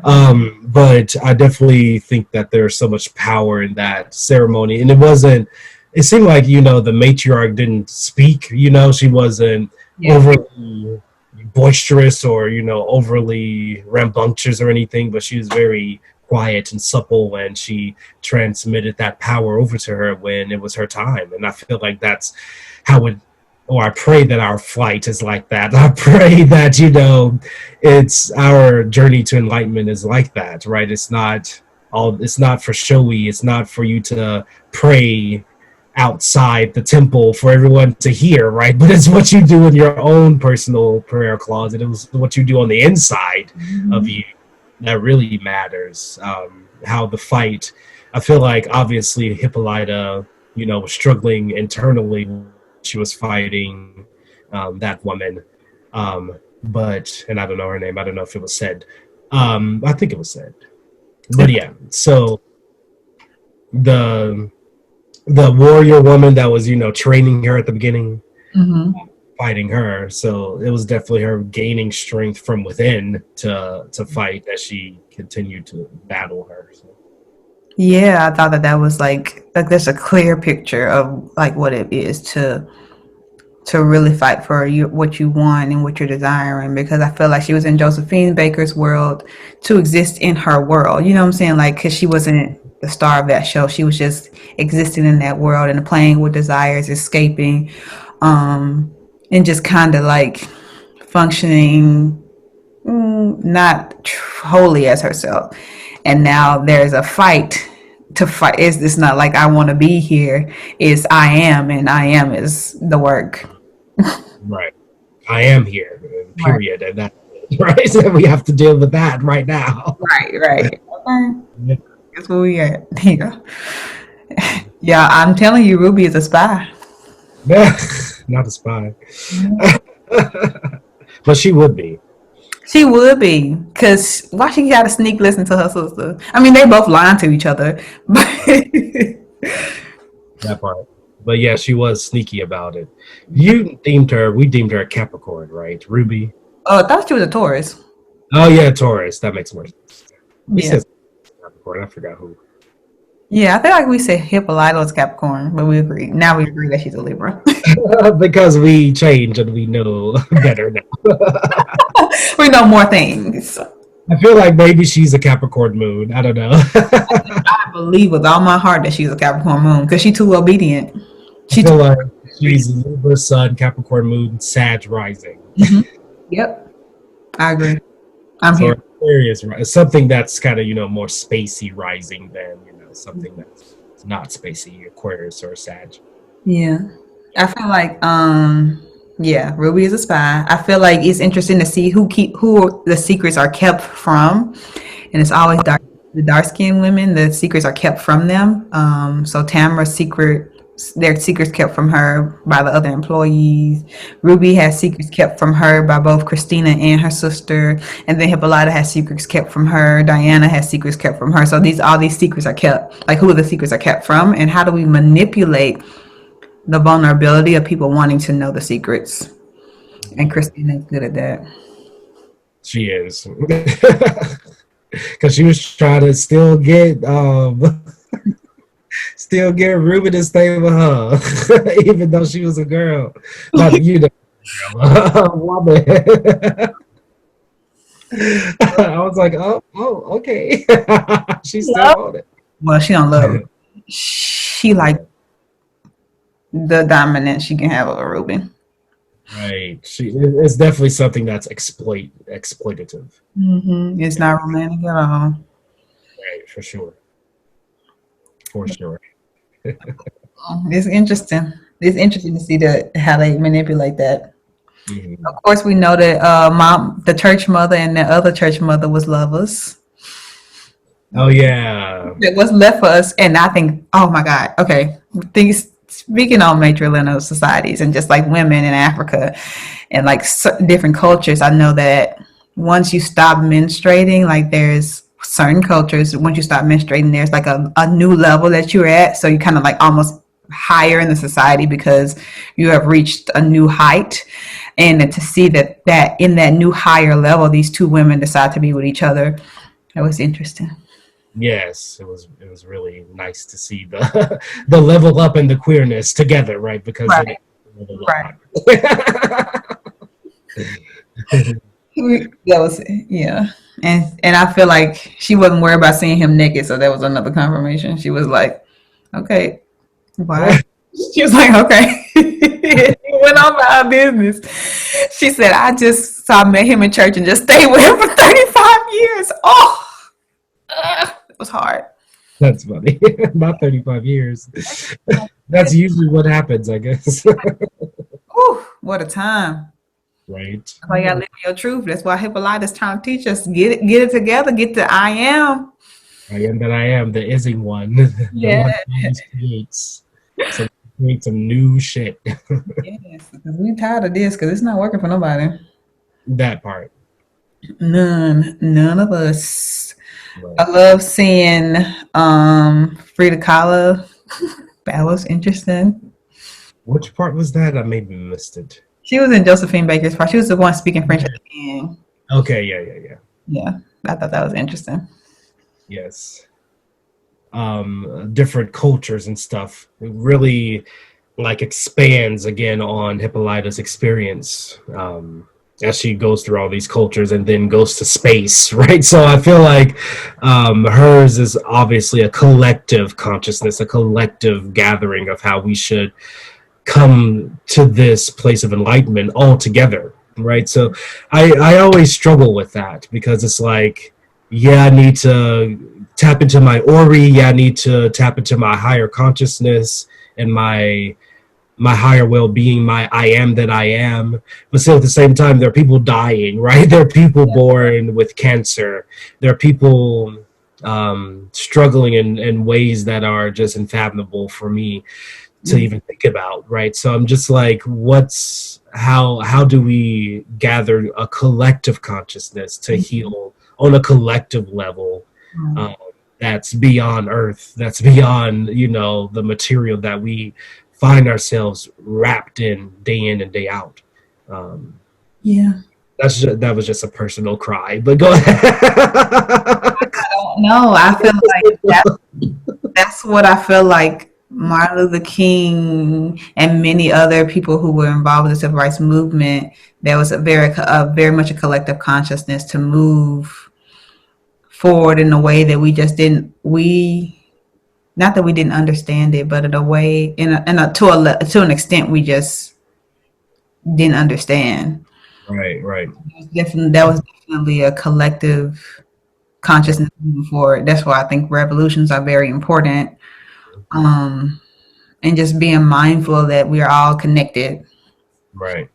But I definitely think that there's so much power in that ceremony, and it wasn't. It seemed like the matriarch didn't speak. She wasn't Yeah. overly boisterous or overly rambunctious or anything, but she was very quiet and supple when she transmitted that power over to her when it was her time. And I feel like that's how it, or I pray that our flight is like that. I pray that it's our journey to enlightenment is like that, right? It's not for showy. It's not for you to pray outside the temple for everyone to hear, right? But it's what you do in your own personal prayer closet. It was what you do on the inside of you that really matters. How the fight, I feel like obviously Hippolyta, was struggling internally. She was fighting that woman. But, and I don't know her name. I don't know if it was said. I think it was said. But yeah, so the warrior woman that was, training her at the beginning, fighting her. So it was definitely her gaining strength from within to fight as she continued to battle her. So. Yeah, I thought that was like there's a clear picture of like what it is to really fight for what you want and what you're desiring, because I feel like she was in Josephine Baker's world to exist in her world. You know what I'm saying? Like, because she wasn't the star of that show. She was just existing in that world and playing with desires, escaping, and just kind of like functioning not wholly as herself. And now there's a fight to fight. It's not like I want to be here. It's I am, and I am is the work. Right. I am here, period. Right. And that's it, right? So we have to deal with that right now. Right. Okay. That's where we at. Yeah. Yeah, I'm telling you, Ruby is a spy. Not a spy. But she would be. She would be, because why she got to sneak listen to her sister? I mean, they both lying to each other. But that part. But yeah, she was sneaky about it. We deemed her a Capricorn, right? Ruby. Oh, I thought she was a Taurus. Oh yeah, Taurus. That makes more sense. We said Capricorn. I forgot who. Yeah, I feel like we said Hippolyta was Capricorn, but we agree. Now we agree that she's a Libra. Because we change and we know better now. We know more things. I feel like maybe she's a Capricorn moon. I don't know. I believe with all my heart that she's a Capricorn moon because she's too obedient. I feel like she's Libra sun, Capricorn moon, Sag rising. Mm-hmm. Yep, I agree. I'm here. Aquarius, right? Something that's kind of more spacey rising than something that's not spacey, Aquarius or Sag. Yeah, I feel like yeah, Ruby is a spy. I feel like it's interesting to see who the secrets are kept from, and it's always the dark skinned women. The secrets are kept from them. So Tamara's their secrets kept from her by the other employees. Ruby has secrets kept from her by both Christina and her sister, and then Hippolyta has secrets kept from her. Diana has secrets kept from her. So all these secrets are kept. Like, who the secrets are kept from, and how do we manipulate the vulnerability of people wanting to know the secrets? And Christina is good at that. She is. Because she was trying to still get Ruby to stay with her, even though she was a girl. Not woman. I was like, oh, okay. She's still on it. Well, she don't love it. She like the dominance she can have over Ruby. Right. It's definitely something that's exploitative. Mm-hmm. It's not romantic at all. Right, for sure. For sure. It's interesting. It's interesting to see how they manipulate that. Mm-hmm. Of course, we know that the church mother and the other church mother was lovers. Oh yeah. It was left for us, and I think, oh my God, okay. Speaking on matrilineal societies and just like women in Africa and like different cultures, I know that once you stop menstruating, like there's certain cultures, once you start menstruating, there's like a new level that you're at. So you kind of like almost higher in the society because you have reached a new height. And to see that in that new higher level, these two women decide to be with each other, that was interesting. Yes, it was really nice to see the the level up and the queerness together, right? Because it Right, level right. up. That was yeah. And I feel like she wasn't worried about seeing him naked, so that was another confirmation. She was like, okay, why? She was like, okay. He went on about her business. She said, I just saw met him in church and just stayed with him for 35 years. Oh, it was hard. That's funny. Not 35 years. That's usually what happens, I guess. Whew, what a time. Right. That's why you gotta live your truth. That's why Hippolyta's trying to teach us. Get it together, get the I am. I am that I am, the ising one, the Yeah. one that always creates. So create some new shit. Yes, because we tired of this because it's not working for nobody. That part. None of us. I Right. love seeing Frida Kahlo. That was interesting. Which part was that? I maybe missed it. She was in Josephine Baker's part. She was the one speaking French at the end. Okay, yeah, yeah, yeah. Yeah, I thought that was interesting. Yes. Different cultures and stuff. It really like expands again on Hippolyta's experience as she goes through all these cultures and then goes to space, right? So I feel like hers is obviously a collective consciousness, a collective gathering of how we should come to this place of enlightenment all together, right? So I always struggle with that because it's like, yeah, I need to tap into my ori, yeah, I need to tap into my higher consciousness and my higher well-being, my I am that I am. But still at the same time, there are people dying, right? There are people born with cancer. There are people struggling in ways that are just unfathomable for me to even think about, right? So I'm just like, how do we gather a collective consciousness to heal on a collective level um, that's beyond Earth, that's beyond the material that we find ourselves wrapped in and day out. Um, Yeah. that was just a personal cry, but go ahead. No, I feel like that's what I feel like Martin Luther King and many other people who were involved with the civil rights movement. There was very much a collective consciousness to move forward in a way that we just didn't we not that we didn't understand it, but in a way to an extent we just didn't understand. Right, right. That was definitely a collective consciousness moving forward. That's why I think revolutions are very important. Um, and just being mindful that we are all connected. Right.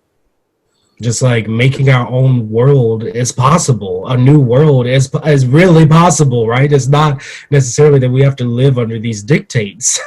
Just like making our own world is possible. A new world is really possible, right? It's not necessarily that we have to live under these dictates.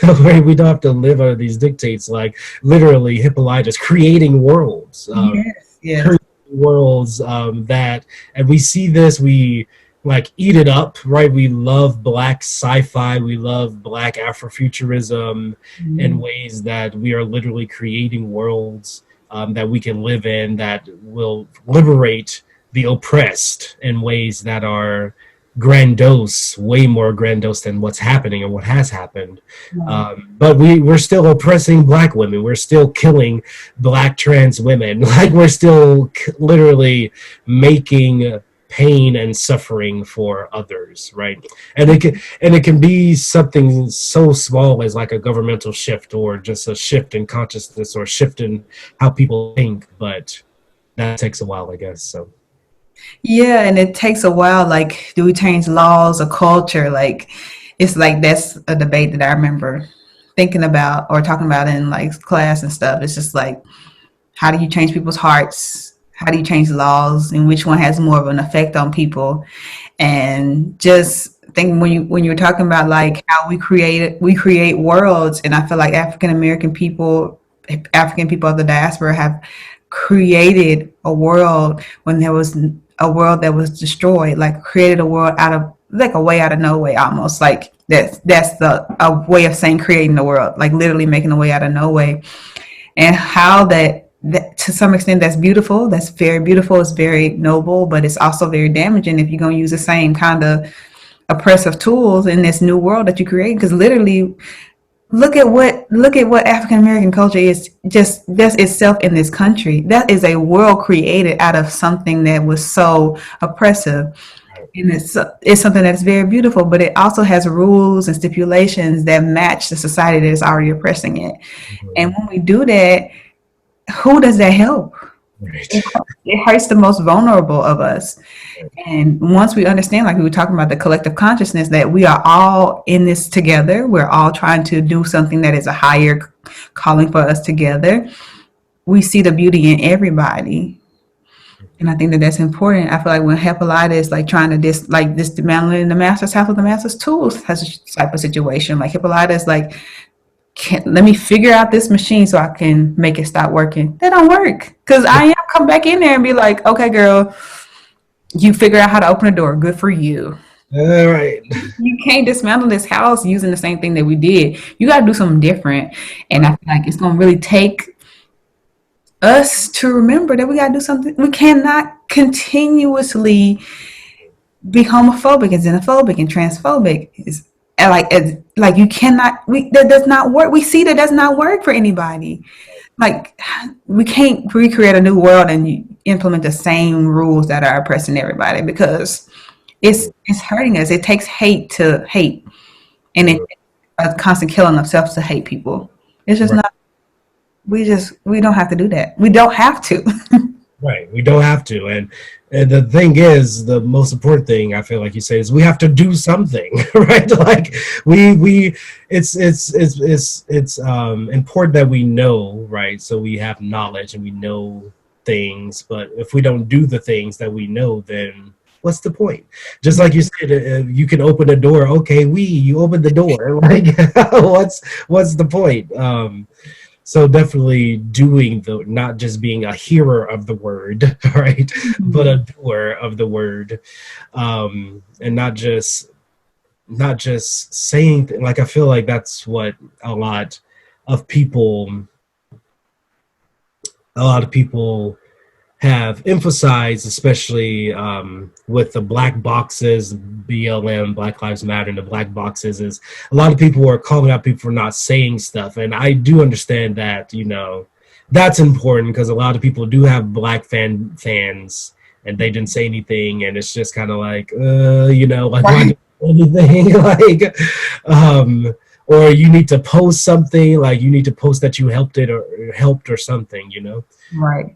We don't have to live under these dictates. Like literally, Hippolyta's creating worlds, Yes, yes. creating worlds that, and we see this. We like eat it up, right? We love black sci-fi. We love black Afrofuturism in ways that we are literally creating worlds that we can live in that will liberate the oppressed in ways that are grandiose, way more grandiose than what's happening and what has happened. But we're still oppressing black women. We're still killing black trans women. Like we're still literally making pain and suffering for others, right? And it can be something so small as like a governmental shift or just a shift in consciousness or a shift in how people think, but that takes a while, I guess. So Yeah, and it takes a while. Like, do we change laws or culture? Like, it's like that's a debate that I remember thinking about or talking about in like class and stuff. It's just like, how do you change people's hearts? How do you change laws? And which one has more of an effect on people? And just think when you were talking about like how we create worlds, and I feel like African people of the diaspora have created a world when there was a world that was destroyed, like created a world out of like a way out of no way, almost like that's the a way of saying creating the world, like literally making a way out of no way. And how that to some extent that's beautiful, that's very beautiful, it's very noble, but it's also very damaging if you're going to use the same kind of oppressive tools in this new world that you create. Because literally, look at what African American culture is, just that's itself in this country. That is a world created out of something that was so oppressive. And it's something that's very beautiful, but it also has rules and stipulations that match the society that is already oppressing it. And Mhm. when we do that, who does that help? Right. It hurts the most vulnerable of us. And once we understand, like we were talking about, the collective consciousness, that we are all in this together, we're all trying to do something that is a higher calling for us together. We see the beauty in everybody. And I think that that's important. I feel like when Hippolyta is like trying to this dismantling the master's house with the master's tools has a type of situation. Like Hippolyta is like, let me figure out this machine so I can make it stop working. That don't work. Because I am come back in there and be like, okay, girl, you figure out how to open a door. Good for you. All right. You can't dismantle this house using the same thing that we did. You got to do something different. And I Right. feel like it's going to really take us to remember that we got to do something. We cannot continuously be homophobic and xenophobic and transphobic. Like you cannot. That does not work. We see that does not work for anybody. Like we can't recreate a new world and implement the same rules that are oppressing everybody, because it's hurting us. It takes hate to hate, and it Mhm. a constant killing of self to hate people. It's just Right. not. We don't have to do that. We don't have to. Right. We don't have to. And the thing is, the most important thing I feel like you say is we have to do something, right? Like we it's important that we know, right? So we have knowledge and we know things, but if we don't do the things that we know, then what's the point? Just like you said, you can open the door. Okay, you open the door. Like what's the point? So definitely doing the, not just being a hearer of the word, right, but a doer of the word, and not just saying like I feel like that's what a lot of people a lot of people have emphasized, especially with the black boxes, BLM, Black Lives Matter, and the black boxes, is a lot of people are calling out people for not saying stuff. And I do understand that, that's important because a lot of people do have black fans and they didn't say anything. And it's just kind of like, like, why Right. do anything? Like, or you need to post something, like you need to post that you helped or something. Right.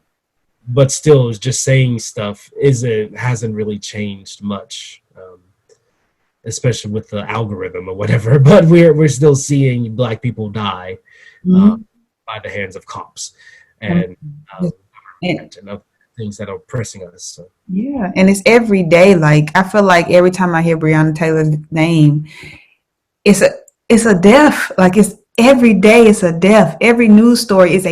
But still just saying stuff hasn't really changed much, especially with the algorithm or whatever. But we're still seeing black people die uh, Mhm. by the hands of cops and And, government and other things that are oppressing us. So, yeah, and it's every day. Like I feel like every time I hear Breonna Taylor's name, it's a it's a death. Like it's every day it's a death. Every news story is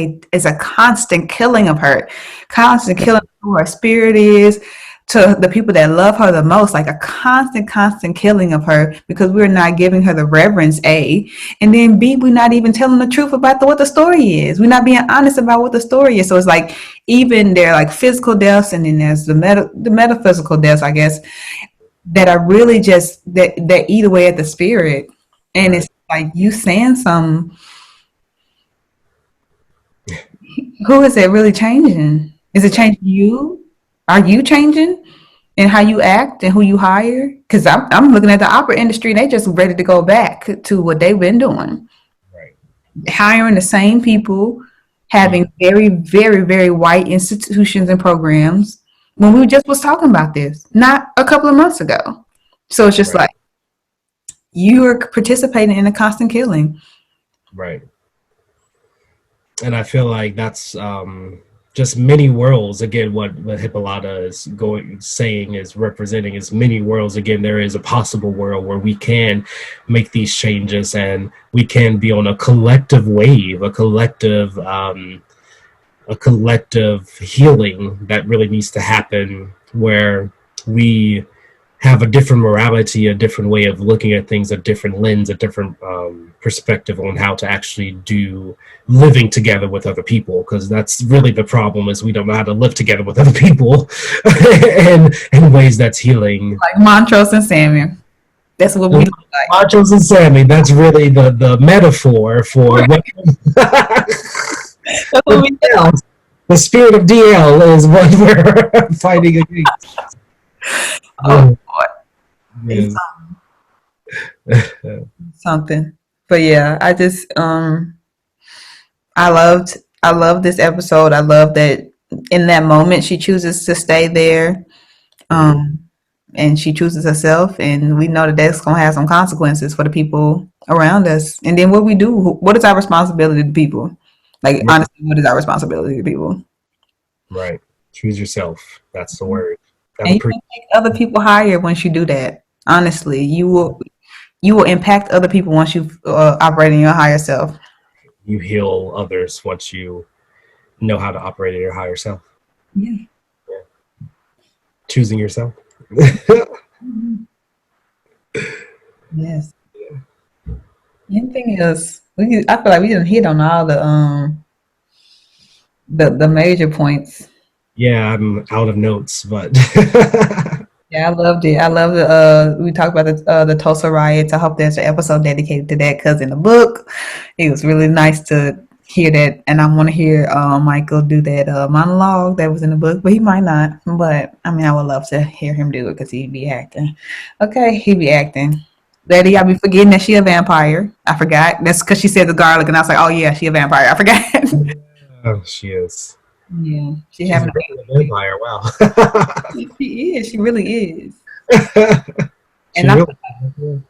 a constant killing of her, constant killing of who her spirit is, to the people that love her the most, like a constant killing of her, because we're not giving her the reverence, A, and then B, we're not even telling the truth about what the story is. We're not being honest about what the story is. So it's like, even there are like physical deaths, and then there's the metaphysical deaths, I guess, that are really just that eat away at the spirit. And right. it's like you saying something, who is it really changing? Is it Right. changing you? Are you changing in how you act and who you hire? Because I'm looking at the opera industry, and they just ready to go back to what they've been doing, Right. hiring the same people, Mm. having very, very, very white institutions and programs, when we just was talking about this not a couple of months ago. So it's just Right. like you are participating in a constant killing. Right. And I feel like that's just many worlds. Again, what Hippolyta is saying is representing is many worlds. Again, there is a possible world where we can make these changes and we can be on a collective wave, a collective a collective healing that really needs to happen, where we have a different morality, a different way of looking at things, a different lens, a different perspective on how to actually do living together with other people. Because that's really the problem, is we don't know how to live together with other people in ways that's healing. Like Montrose and Sammy. That's what we look like. Machos and Sammy, that's really the metaphor for what That's what we look like. the spirit of DL is what we're fighting against. Oh boy. Yes. Something. But yeah, I loved this episode. I love that in that moment she chooses to stay there. And she chooses herself, and we know that that's gonna have some consequences for the people around us. And then what we do, what is our responsibility to people? Like, honestly, what is our responsibility to people? Right. Choose yourself. That's the word. And you can make other people higher once you do that. Honestly, you will impact other people once you operate in your higher self. You heal others once you know how to operate in your higher self. Yeah. Choosing yourself. Yes. Anything else? I feel like we didn't hit on all the major points. Yeah, I'm out of notes, but Yeah, I loved it. I love we talked about the Tulsa riots. I hope there's an episode dedicated to that, because in the book, it was really nice to hear that, and I want to hear Michael do that monologue that was in the book, but he might not. But I mean, I would love to hear him do it because he'd be acting. Okay, he'd be acting. Betty, I be forgetting that she a vampire. I forgot. That's because she said the garlic, and I was like, oh yeah, she a vampire. I forgot. oh, she is. Yeah, She's a vampire. Wow. She is. She really is. She And really,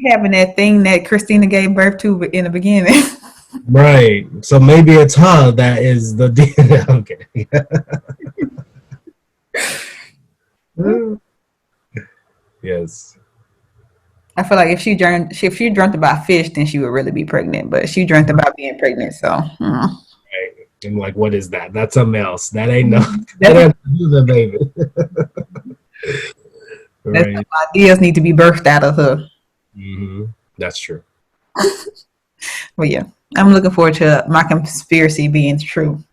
having that thing that Christina gave birth to in the beginning. right. So maybe it's her that is the okay. Yes. I feel like if she dreamt about fish, then she would really be pregnant. But she dreamt about being pregnant, so. Right. And like, what is that? That's something else. That ain't no. That ain't the baby. Right. Some ideas need to be birthed out of her. Mm-hmm. That's true. But yeah, I'm looking forward to my conspiracy being true.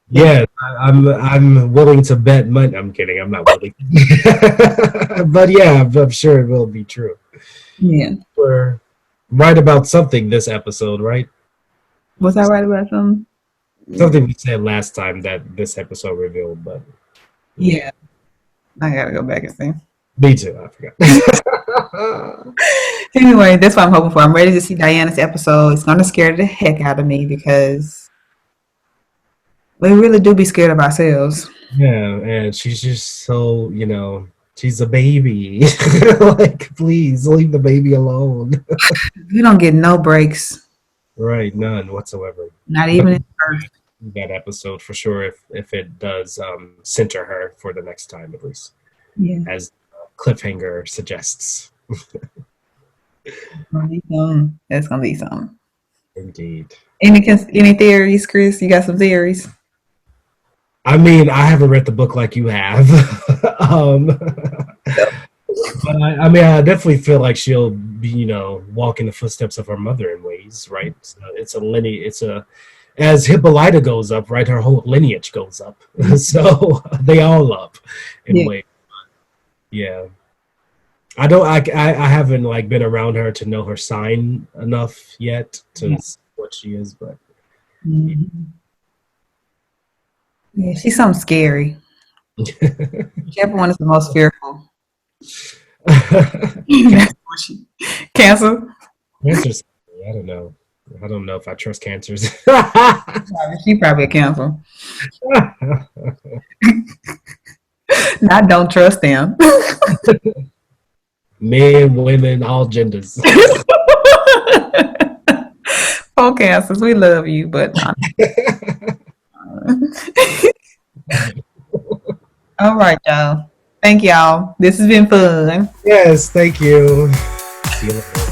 Yeah, I'm willing to bet money. I'm kidding. I'm not willing. But yeah, I'm sure it will be true. Yeah. We're right about something this episode, right? Was I right about something? Something we said last time that this episode revealed, but yeah, I gotta go back and see. Me too. I forgot. Anyway, that's what I'm hoping for. I'm ready to see Diana's episode. It's gonna scare the heck out of me because we really do be scared of ourselves. Yeah, and she's just so, she's a baby. Like, please leave the baby alone. We don't get no breaks. Right, none whatsoever. Not even in birth. That episode for sure, if it does center her for the next time, at least. Yeah. As cliffhanger suggests. That's gonna be something. Indeed. Any theories, Chris? You got some theories? I mean, I haven't read the book like you have. But I definitely feel like she'll be, walk in the footsteps of her mother in ways, right? So it's a lineage. As Hippolyta goes up, right? Her whole lineage goes up. So they all up in ways. Yeah. I haven't been around her to know her sign enough yet to see what she is, but yeah, she's something scary. Whichever one is the most fearful. Cancer? Cancer's, I don't know. I don't know if I trust cancers. She probably a cancer. I don't trust them. Men, women, all genders. Oh, cancers, we love you, but all right, y'all. Thank y'all. This has been fun. Yes, thank you. See you later.